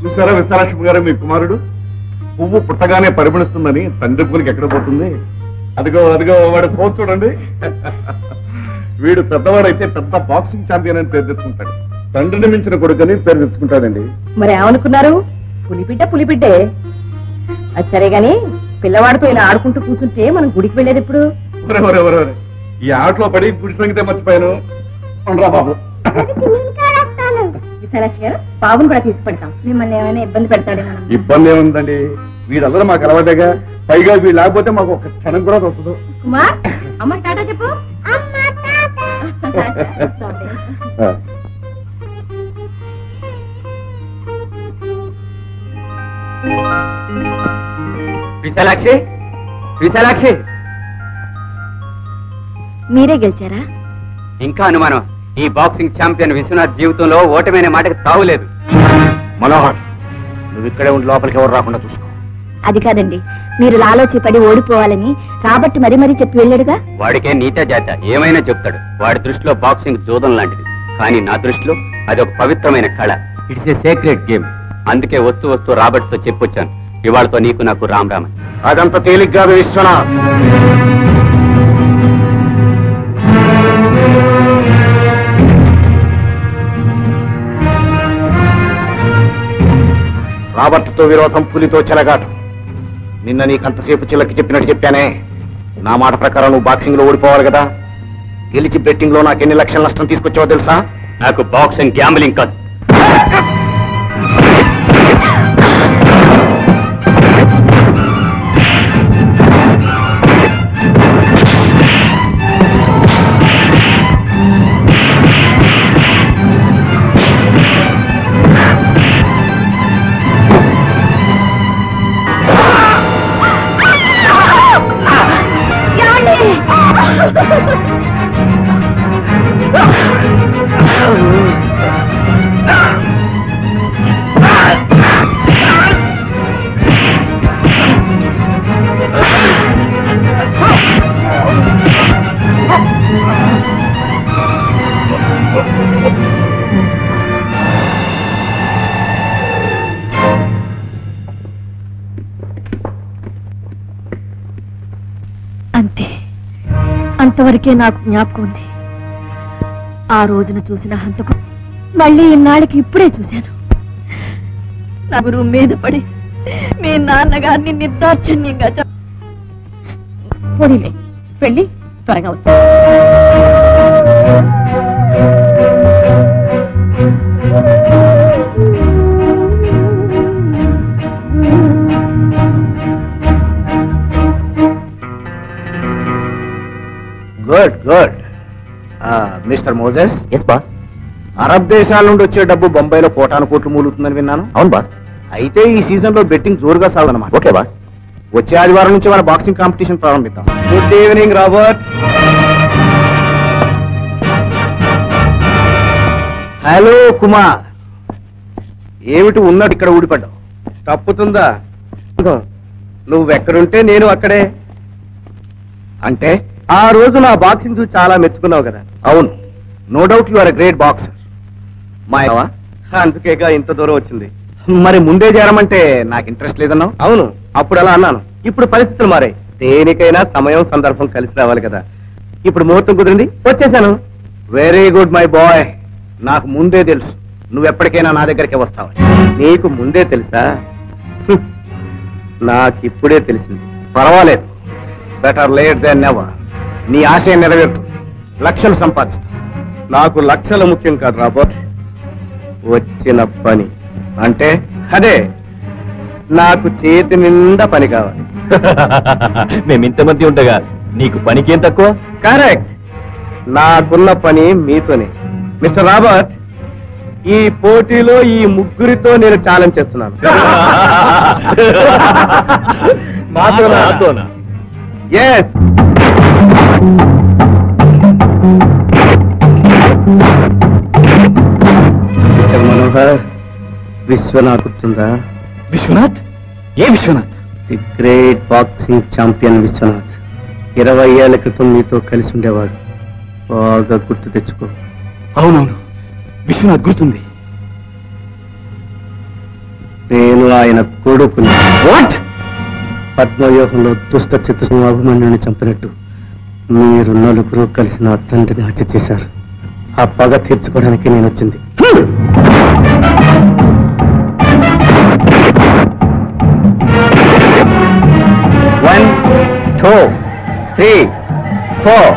చూసారా విశాలక్ష్మి గారు, మీ కుమారుడు పువ్వు పుట్టగానే పరిమళిస్తుందని తండ్రి పువ్వులకి ఎక్కడ పోతుంది? అదిగో అదిగో వాడు పోస్ట్ చూడండి. వీడు పెద్దవాడైతే పెద్ద బాక్సింగ్ ఛాంపియన్ అని పేరు తెచ్చుకుంటాడు. తండ్రిని మించిన కొడుకని పేరు తెచ్చుకుంటాడండి. మరి ఏమనుకున్నారు? పులిబిడ్డే. అది సరే గాని పిల్లవాడితో ఇలా ఆడుకుంటూ కూర్చుంటే మనం గుడికి వెళ్ళేది ఎప్పుడు? ఈ ఆటలో పడి గుడి సంగతే మర్చిపోయాను. రా బాబు. విశాలాక్షి గారు, బాబుని కూడా తీసి పెడతాం. మిమ్మల్ని ఏమైనా ఇబ్బంది పెడతాడేమో. ఇబ్బంది ఏముందండి, వీళ్ళందరూ మాకు అలవాటేగా. పైగా వీళ్ళు లేకపోతే మాకు ఒక క్షణం కూడా వస్తుంది. కుమార్, అమ్మకి టాటా చెప్పు. విశాలాక్షి, విశాలాక్షి, మీరే గెలిచారా? ఇంకా అనుమానం? ఈ బాక్సింగ్ ఛాంపియన్ విశ్వనాథ్ జీవితంలో ఓటమైన మాటకి తావులేదు. మనోహర్, నువ్వు ఇక్కడే ఉండి లోపలికి ఎవరు రాకుండా చూసుకో. అది కాదండి, మీరు లాలోచి పడి ఓడిపోవాలని రాబర్ట్ మరీ మరీ చెప్పి వెళ్ళాడుగా. వాడికే నీత జాత ఏమైనా చెప్తాడు. వాడి దృష్టిలో బాక్సింగ్ జూదం లాంటిది, కానీ నా దృష్టిలో అది ఒక పవిత్రమైన కళ. It's a secret game. అందుకే వస్తూ రాబర్ట్తో చెప్పొచ్చాను, ఇవాళతో నీకు నాకు రామ్ రామ్. అదంత తేలిక కాదు విశ్వనాథ్. రాబర్ట్తో విరోధం, పులితో చెలగాటం. నిన్న నీకంతసేపు చిల్లకి చెప్పినట్టు చెప్పానే. నా మాట ప్రకారం నువ్వు బాక్సింగ్ లో ఓడిపోవాలి కదా. గెలిచి బెట్టింగ్ లో నాకు ఎన్ని లక్షల నష్టం తీసుకొచ్చావో తెలుసా? నాకు బాక్సింగ్ గ్యాంబ్లింగ్ కాదు. అంతే, అంతవరకే నాకు జ్ఞాపకం ఉంది. ఆ రోజున చూసిన హంతకు మళ్ళీ ఇన్నాళ్ళకి ఇప్పుడే చూశాను. నా గురువు మీద పడి మీ నాన్నగారిని నిర్దాక్షిణ్యంగా పోనీలే, వెళ్ళి త్వరగా వచ్చి. Good good. Mister Moses. Yes boss. Arab దేశాల నుండి వచ్చే డబ్బు బొంబాయిలో కోటాను కోట్లు మూలుతుందని విన్నాను. అవును బాస్. అయితే ఈ సీజన్ లో బెట్టింగ్ జోరుగా సాగదన్నమాట. Okay boss. వచ్చే ఆదివారం నుంచి మన బాక్సింగ్ కాంపిటీషన్ ప్రారంభిద్దాం. Good evening Robert. Hello Kumar. ఏమిటి ఉన్నట్టు ఇక్కడ ఊడిపడ్డావు? తప్పుతుందా? నువ్వెక్కడుంటే నేను అక్కడే. అంటే ఆ రోజు నా బాక్సింగ్ చూసి చాలా మెచ్చుకున్నావు కదా. అవును, no doubt you are a great boxer. మాయవా, అందుకేగా ఇంత దూరం వచ్చింది. మరి ముందే చేరమంటే నాకు ఇంట్రెస్ట్ లేదన్నావు. అవును, అప్పుడు అలా అన్నాను. ఇప్పుడు పరిస్థితులు మారాయి. దేనికైనా సమయం సందర్భం కలిసి రావాలి కదా. ఇప్పుడు ముహూర్తం కుదిరింది, వచ్చేసాను. Very good my boy. నాకు ముందే తెలుసు నువ్వు ఎప్పటికైనా నా దగ్గరికి వస్తావు. నీకు ముందే తెలుసా? నాకిప్పుడే తెలిసింది. పర్వాలేదు, బెటర్ లేట్ దెన్ నెవర్. నీ ఆశయం నెరవేరుతుంది, లక్షలు సంపాదిస్తా. నాకు లక్షల ముఖ్యం కాదు రాబర్ట్, వచ్చిన పని. అంటే అదే, నాకు చేతి నిండా పని కావాలి. మేమింతమంది ఉండగా నీకు పనికేం తక్కువ? కరెక్ట్. నాకున్న పని మీతోనే. మిస్టర్ రాబర్ట్, ఈ పోటీలో ఈ ముగ్గురితో నేను ఛాలెంజ్ చేస్తున్నాను. మాతోనా? ఎస్. విశ్వనాథ్ గుర్తుందా? విశ్వనాథ్? ఏ Vishwanath? The great boxing champion Vishwanath. 20 ఏళ్ల క్రితం నీతో కలిసి ఉండేవాడు. బాగా గుర్తు తెచ్చుకో. అవునవును, విశ్వనాథ్ గుర్తుంది. నేను ఆయన కొడుకుని. వాట్? పద్మవ్యూహంలో దుష్ట చిత్రసం అభిమన్యుని చంపినట్టు మీరు నలుగురు కలిసి నా తండ్రిని హత్య చేశారు. ఆ పగ తీర్చుకోవడానికి నేను వచ్చింది. 1 2 3 4.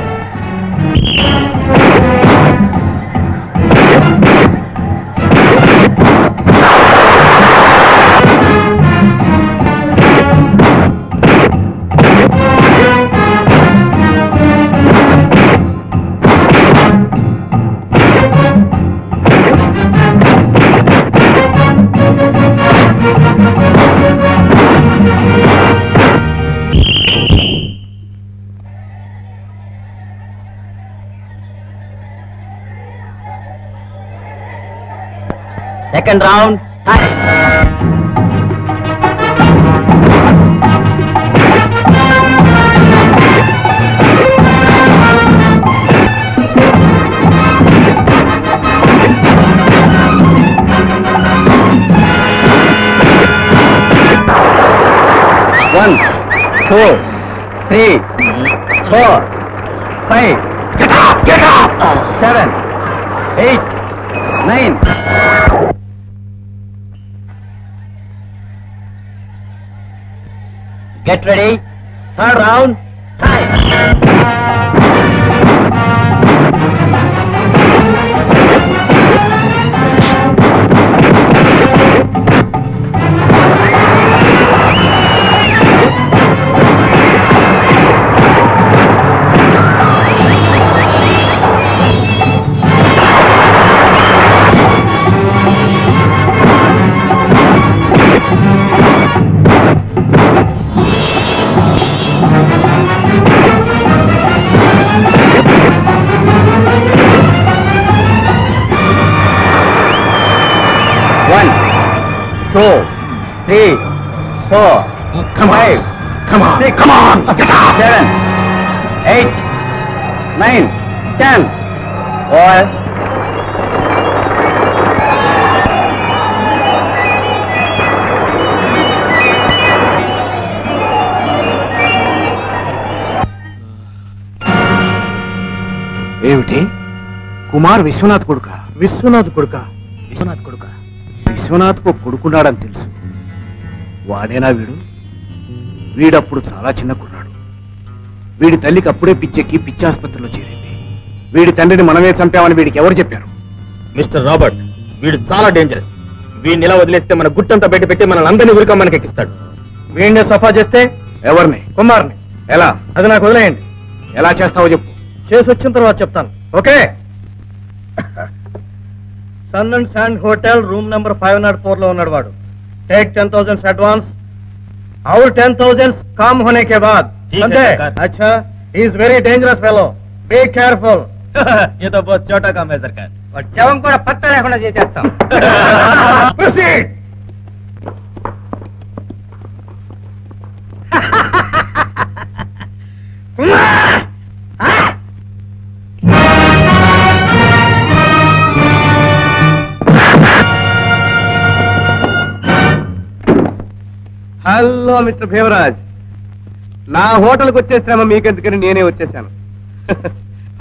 Second round, tie. One, 2 3 4 5. Get up! 7 8 9. Get ready. Third round, tie. Two, 3 4 5 Come on, 6 come on, get up! 7 8 9 10. Boy. ఏమిటి? కుమార్ విశ్వనాథ్ కొడుక? విశ్వనాథ్ కొడుక? విశ్వనాథ్ కొడుక? విశ్వనాథ్కు కొడుకున్నాడని తెలుసు. వాడేనా వీడు? వీడప్పుడు చాలా చిన్న కుర్రాడు. వీడి తల్లికి అప్పుడే పిచ్చెక్కి పిచ్చాసుపత్రిలో చేరింది. వీడి తండ్రిని మనమే చంపామని వీడికి ఎవరు చెప్పారు? మిస్టర్ రాబర్ట్, వీడు చాలా డేంజరస్. వీడిని ఇలా వదిలేస్తే మన గుట్టంతా బయట పెట్టి మన అందరినీ ఉరిక మనకి ఎక్కిస్తాడు. వీడిని సఫా చేస్తే ఎవరిని? కుమార్ని. ఎలా? అది నాకు వదిలేయండి. ఎలా చేస్తావో చెప్పు. చేసి వచ్చిన తర్వాత చెప్తాను. Okay? Sun and Sand Hotel room number 504 లో ఉన్నాడు వాడు. టేక్ 10,000 అడ్వాన్స్ और 10,000 काम होने के बाद. समझे? अच्छा, he is very dangerous fellow. Be careful. ये तो बहुत छोटा काम है सरकार. వాడు శవం కూడా పత్త లేకుండా చేసేస్తాం. Proceed. హలో మిస్టర్ భీమరాజ్, నా హోటల్కి వచ్చే శ్రమ మీకెందుకని నేనే వచ్చేసాను.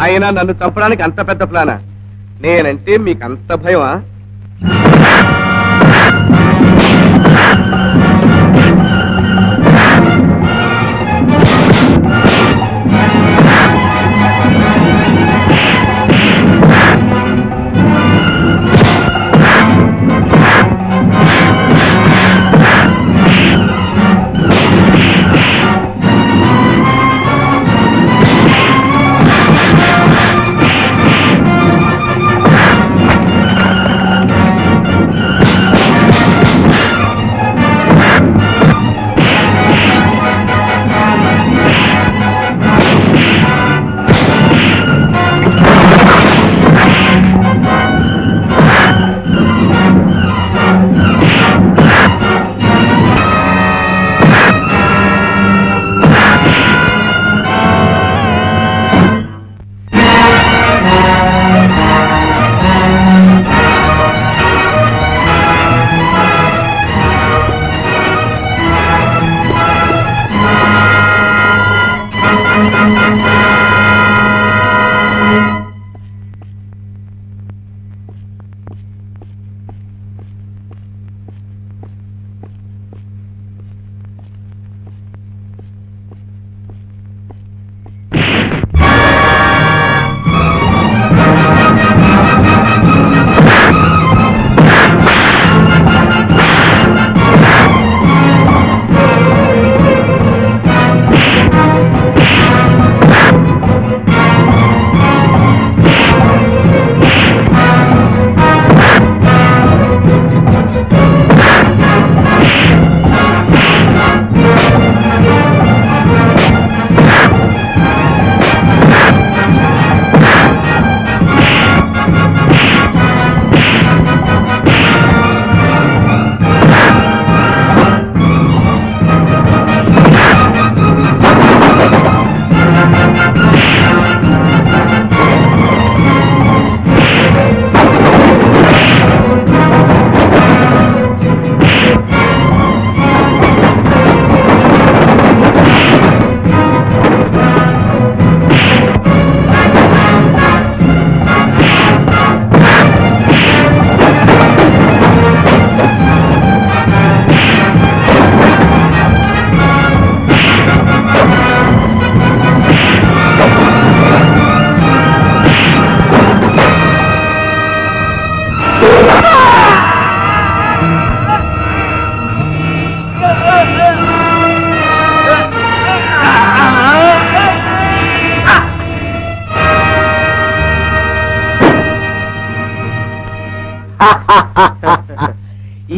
అయినా నన్ను చంపడానికి అంత పెద్ద ప్లానా? నేనంటే మీకు అంత భయమా?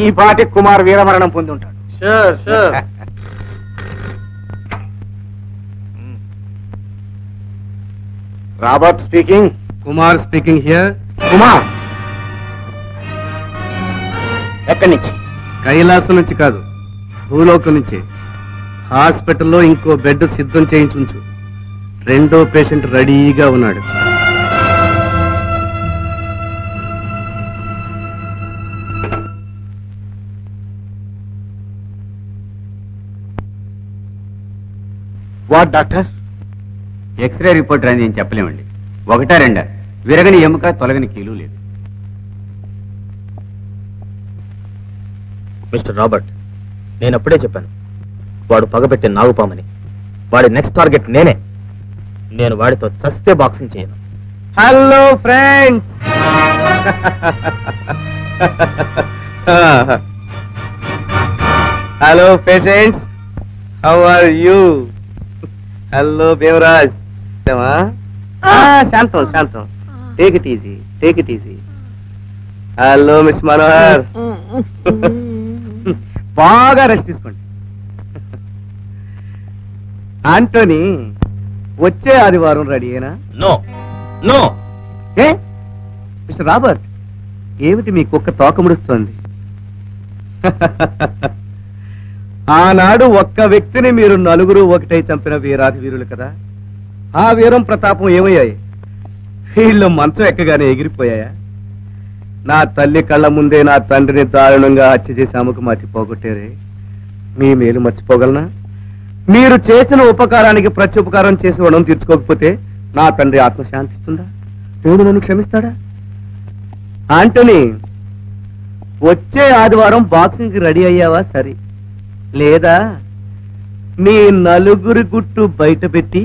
ఈ పాటి కుమార్ వీరమరణం పొంది ఉంటాడు. Sure sure. Robert speaking. Kumar speaking here. Kumar ఎక్కడి నుంచి? కైలాసం నుంచి కాదు, భూలోకం నుంచి. హాస్పిటల్లో ఇంకో బెడ్ సిద్ధం చేయించుంచు. రెండో పేషెంట్ రెడీగా ఉన్నాడు. What doctor? ఎక్స్రే రిపోర్ట్ రాని ఏం చెప్పలేమండి. ఒకటా రెండా, విరగని ఎముక, తొలగని కీలు లేదు. మిస్టర్ రాబర్ట్, నేను అప్పుడే చెప్పాను, వాడు పగబెట్టే నాగుపామని. వాడి నెక్స్ట్ టార్గెట్ నేనే. నేను వాడితో చస్తే బాక్సింగ్ చేయను. Hello friends. Hello patients, how are you? Hello Devaraj. శాంతం శాంతం, take it easy, take it easy. Hello miss Manohar, బాగా రెస్ట్ తీసుకోండి. ఆంటోనీ, వచ్చే ఆదివారం రెడీయేనా? No no. ఏ మిస్టర్ రాబర్ట్, ఏమిటి మీ కుక్క తోక ముడుస్తోంది? ఆనాడు ఒక్క వ్యక్తిని మీరు నలుగురు ఒకటై చంపిన వీరాధి వీరులు కదా. ఆ వీరం ప్రతాపం ఏమయ్యాయి? వీళ్ళు మంచం ఎక్కగానే ఎగిరిపోయాయా? నా తల్లి కళ్ళ ముందే నా తండ్రిని దారుణంగా హత్య చేసి అమ్మకు మర్చి పోగొట్టారే. మీ మేలు మర్చిపోగలనా? మీరు చేసిన ఉపకారానికి ప్రత్యుపకారం చేసి రుణం తీర్చుకోకపోతే నా తండ్రి ఆత్మ శాంతిస్తుందా? దేవుడు నన్ను క్షమిస్తాడా? ఆంటనీ, వచ్చే ఆదివారం బాక్సింగ్ రెడీ అయ్యావా? సరే, లేదా మీ నలుగురి గుట్టు బయట పెట్టి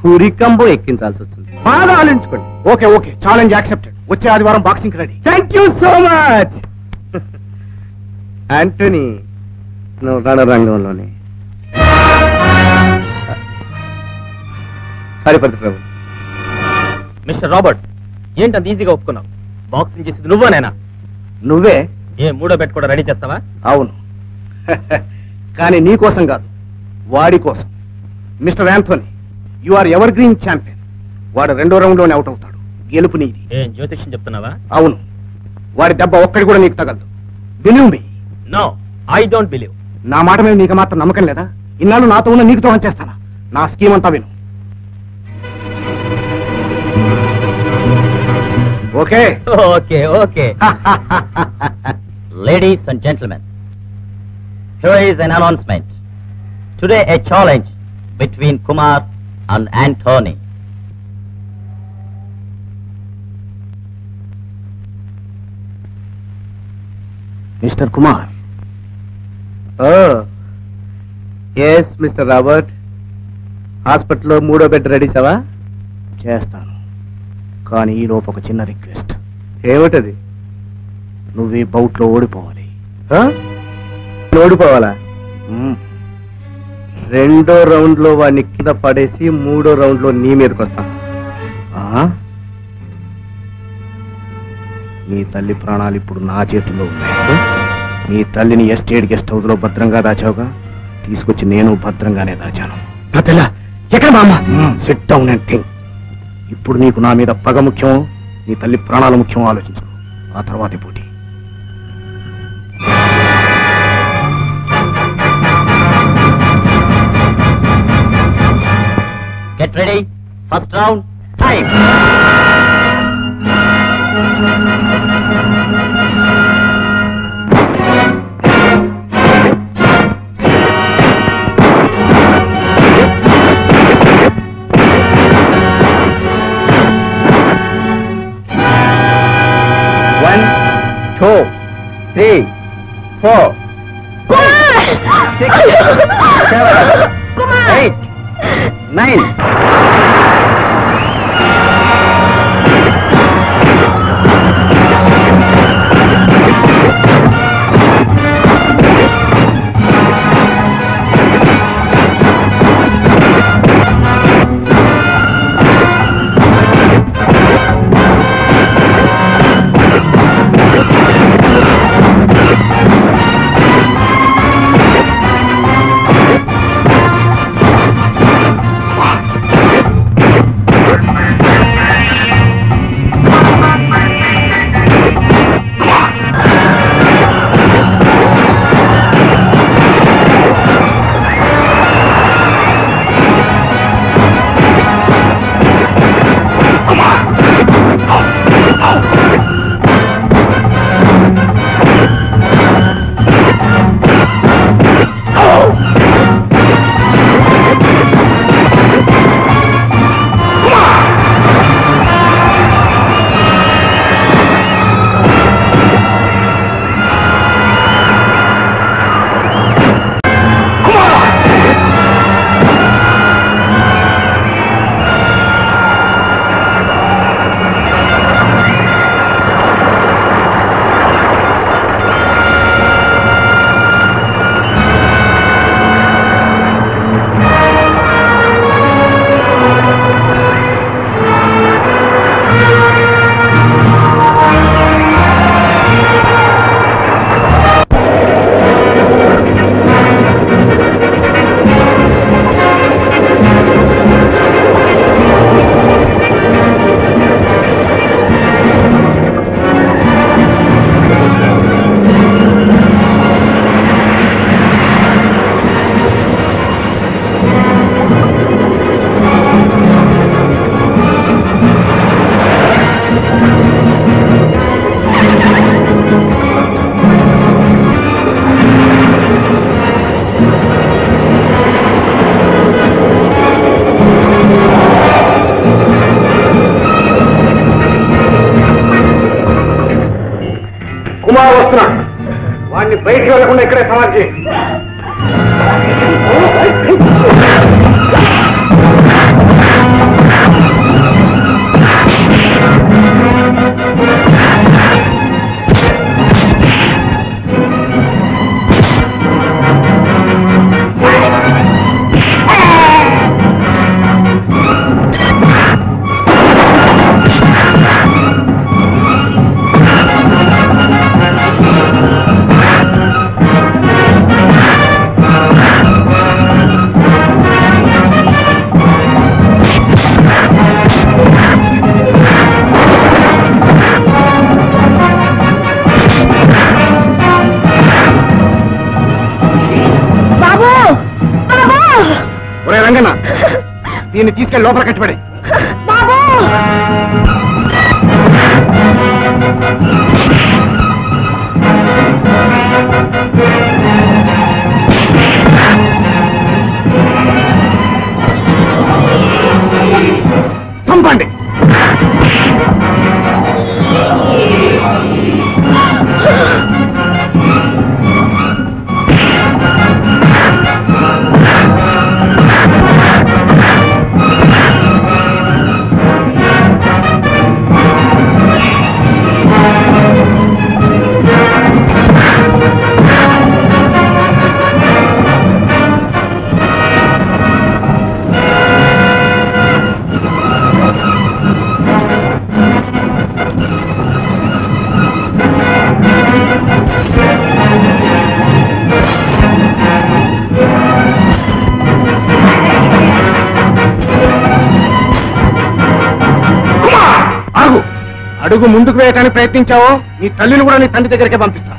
హురికంబో ఎక్కించాల్సి వస్తుంది. బాగా ఆలోచించుకోండి. Okay okay, challenge accepted. వచ్చే ఆదివారం boxing ready. Thank you so much. Antony, నువ్వు రణరంగంలోనే సరిపడుతున్నావు. మిస్టర్ రాబర్ట్, ఏంటంత ఈజీగా ఒప్పుకున్నావు? బాక్సింగ్ చేసేది నువ్వేనా? నువ్వే. ఏ మూడో బెట్ కూడా రెడీ చేస్తావా? అవును. కానీ నీ కోసం కాదు, వాడి కోసం. Mister Anthony, you are evergreen champion. వాడు రెండో రౌండ్ లోనే అవుట్ అవుతాడు. గెలుపు నీది. ఏం జ్యోతిష్యం చెప్తున్నావా? అవును. వాడి దెబ్బ ఒక్కడి కూడా నీకు తగలదు. Believe me. No, I don't believe. నా మాట మీద నీకు మాత్రం నమ్మకం లేదా? ఇన్నాళ్ళు నాతో ఉన్న నీకు దూరం చేస్తానా? నా స్కీమ్ అంతా విను. Okay okay okay. Ladies and gentlemen, here is an announcement. Today a challenge between Kumar and Anthony. Mister Kumar. Yes mister Robert, హాస్పిటల్లో మూడో బెడ్ రెడీ చావా? చేస్తాను, కానీ ఈ లోపు ఒక చిన్న రిక్వెస్ట్. ఏమిటది? నువ్వు ఈ బౌట్లో ఓడిపోవాలి. ఓడిపోవాలా? రెండో రౌండ్ లో వాడిని కింద పడేసి మూడో రౌండ్ లో నీ మీదకి వస్తాను. నీ తల్లి ప్రాణాలు ఇప్పుడు నా చేతుల్లో ఉన్నాయి. నీ తల్లిని ఎస్టేట్ గెస్ట్ హౌస్ లో భద్రంగా దాచావుగా, తీసుకొచ్చి నేను భద్రంగానే దాచాను. నా తెల్ల ఎక్కడ మా అమ్మ? SIT down and think. ఇప్పుడు నీకు నా మీద పగ ముఖ్యం, నీ తల్లి ప్రాణాలు ముఖ్యం. ఆలోచించుకో, ఆ తర్వాతే పోటీ. Get ready. First round, time. One, two, three, four, 6, 7, 8, 9. వస్తున్నాడు. వాడిని బయటికి వెళ్లకుండా ఇక్కడే సమాధి చేయి. రంగన్న, దీన్ని తీసుకెళ్లి లోపల కట్టుబడి. చంపండి. అడుగు ముందుకు వేయటానికి ప్రయత్నించావో నీ తల్లిని కూడా నీ తండ్రి దగ్గరికే పంపిస్తా.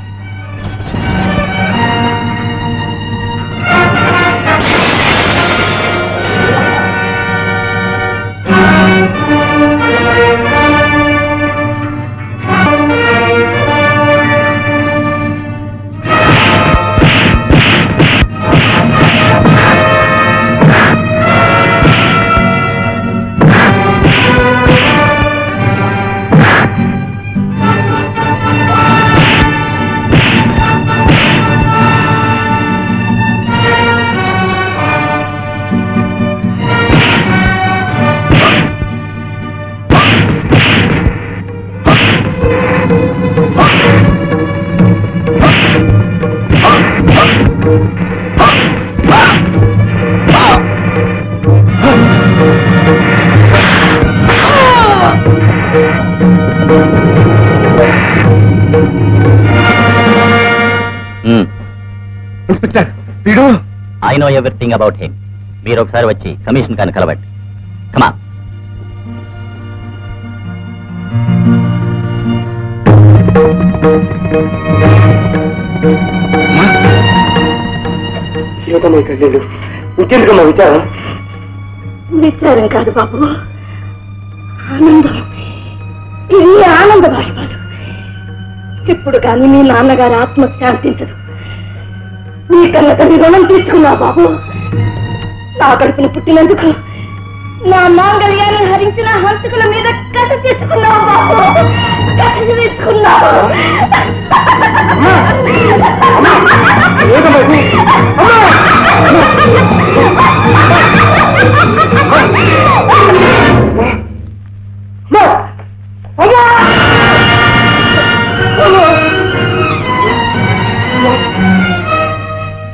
ఇన్స్పెక్టర్, వీడు I know everything about him. మీరు ఒకసారి వచ్చి కమిషన్ కానీ కలవండి. కమా. ఇంకెందుకమ్మా విచారం? విచారం కాదు బాబు, ఆనందం. ఇది ఆనంద బాష్పాలు. ఇప్పుడు కానీ మీ నాన్నగారి ఆత్మ శాంతించదు. నీ కన్న తల్లి రుణం తీసుకున్నా బాబు. నా కడుపును పుట్టినందుకు నా మాంగళ్యాన్ని హరించిన హంతకుల మీద కథ తీసుకున్నావు బాబు, కథ తీసుకున్నావు.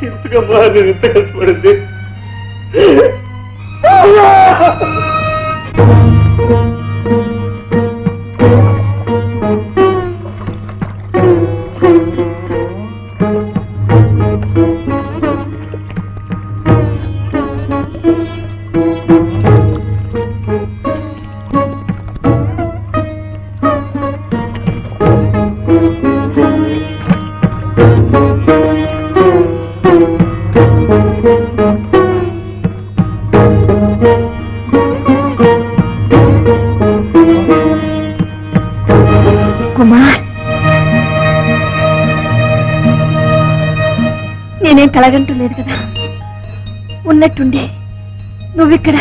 ఎందుకమ్మా నేను ఇంత కష్టపడింది? నేనేం కలగంటలేదు కదా, ఉన్నట్టుండి నువ్విక్కడ.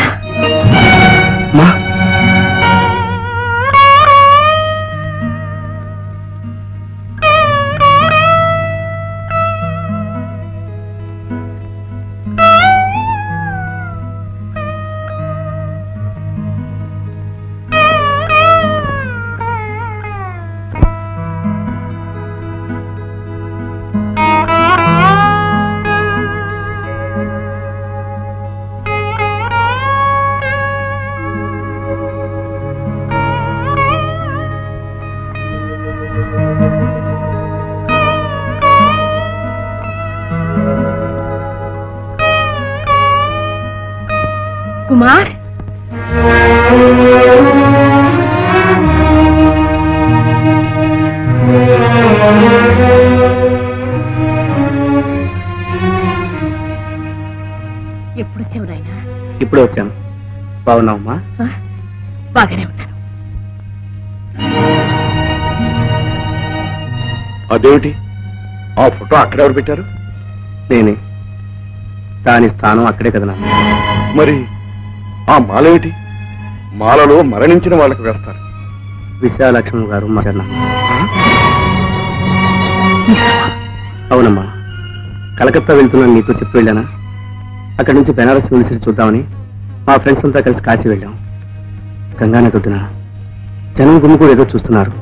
కుమార్ ఎప్పుడు వచ్చావు నాయనా? ఇప్పుడే వచ్చాను. బాగున్నావమ్మా? బాగానే ఉన్నాను. అదేమిటి ఆ ఫోటో అక్కడ ఎవరు పెట్టారు? నేనే. దాని స్థానం అక్కడే కదా నాన్న. మరి ఆ మాల ఏమిటి? మాలలో మరణించిన వాళ్ళకి వేస్తారు. విశాలక్ష్మి గారు మాట్లాడినా. అవునమ్మా, కలకత్తా వెళ్తున్నాను నీతో చెప్పి వెళ్ళానా? అక్కడి నుంచి బెనారస్ యూనివర్సిటీ చూద్దామని మా ఫ్రెండ్స్ అంతా కలిసి కాశీ వెళ్ళాం. గంగానే తొట్టిన జనం గుమ్మి కూడా ఏదో చూస్తున్నారు.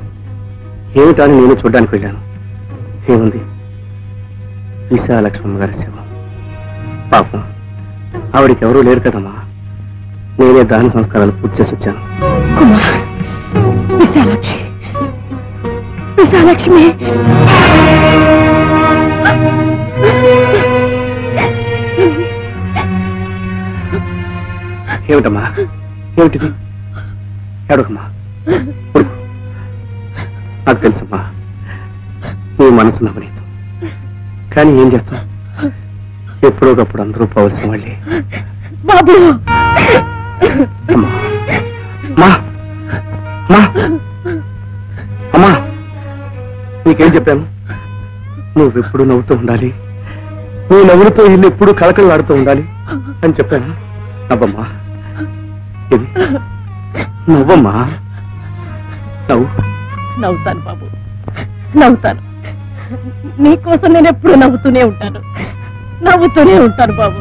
ఏమిటా అని నేను చూడ్డానికి వెళ్ళాను. ఏముంది, విశాలక్ష్మమ్మ గారి శివం. పాపం ఆవిడికి ఎవరూ లేరు కదమ్మా. నేనే దాన సంస్కారాలు పూర్తి చేసి వచ్చాను. కుమార్, విశాలక్ష్మి, విశాలక్ష్మి. ఏమిటమ్మా, ఏమిటిది? ఏడవకమ్మా, ఉరుకు. నాకు తెలుసమ్మా, నీ మనసు నవ్వలేదు. కానీ ఏం చేస్తాం, ఎప్పుడోకప్పుడు అందరూ పోవలసిన వాళ్ళే. బాబు, అమ్మా, మా మా అమ్మా, నీకేం చెప్పాను? నువ్వెప్పుడు నవ్వుతూ ఉండాలి, నీ నవ్వులతో ఇల్లు ఎప్పుడు కలకలాడుతూ ఉండాలి అని చెప్పాను. నవ్వమ్మా, ఇది నవ్వమ్మా, నవ్వు. నవ్వుతాను బాబు, నవ్వుతాను. నీకోసం నేను ఎప్పుడు నవ్వుతూనే ఉంటాను, నవ్వుతూనే ఉంటాను బాబు.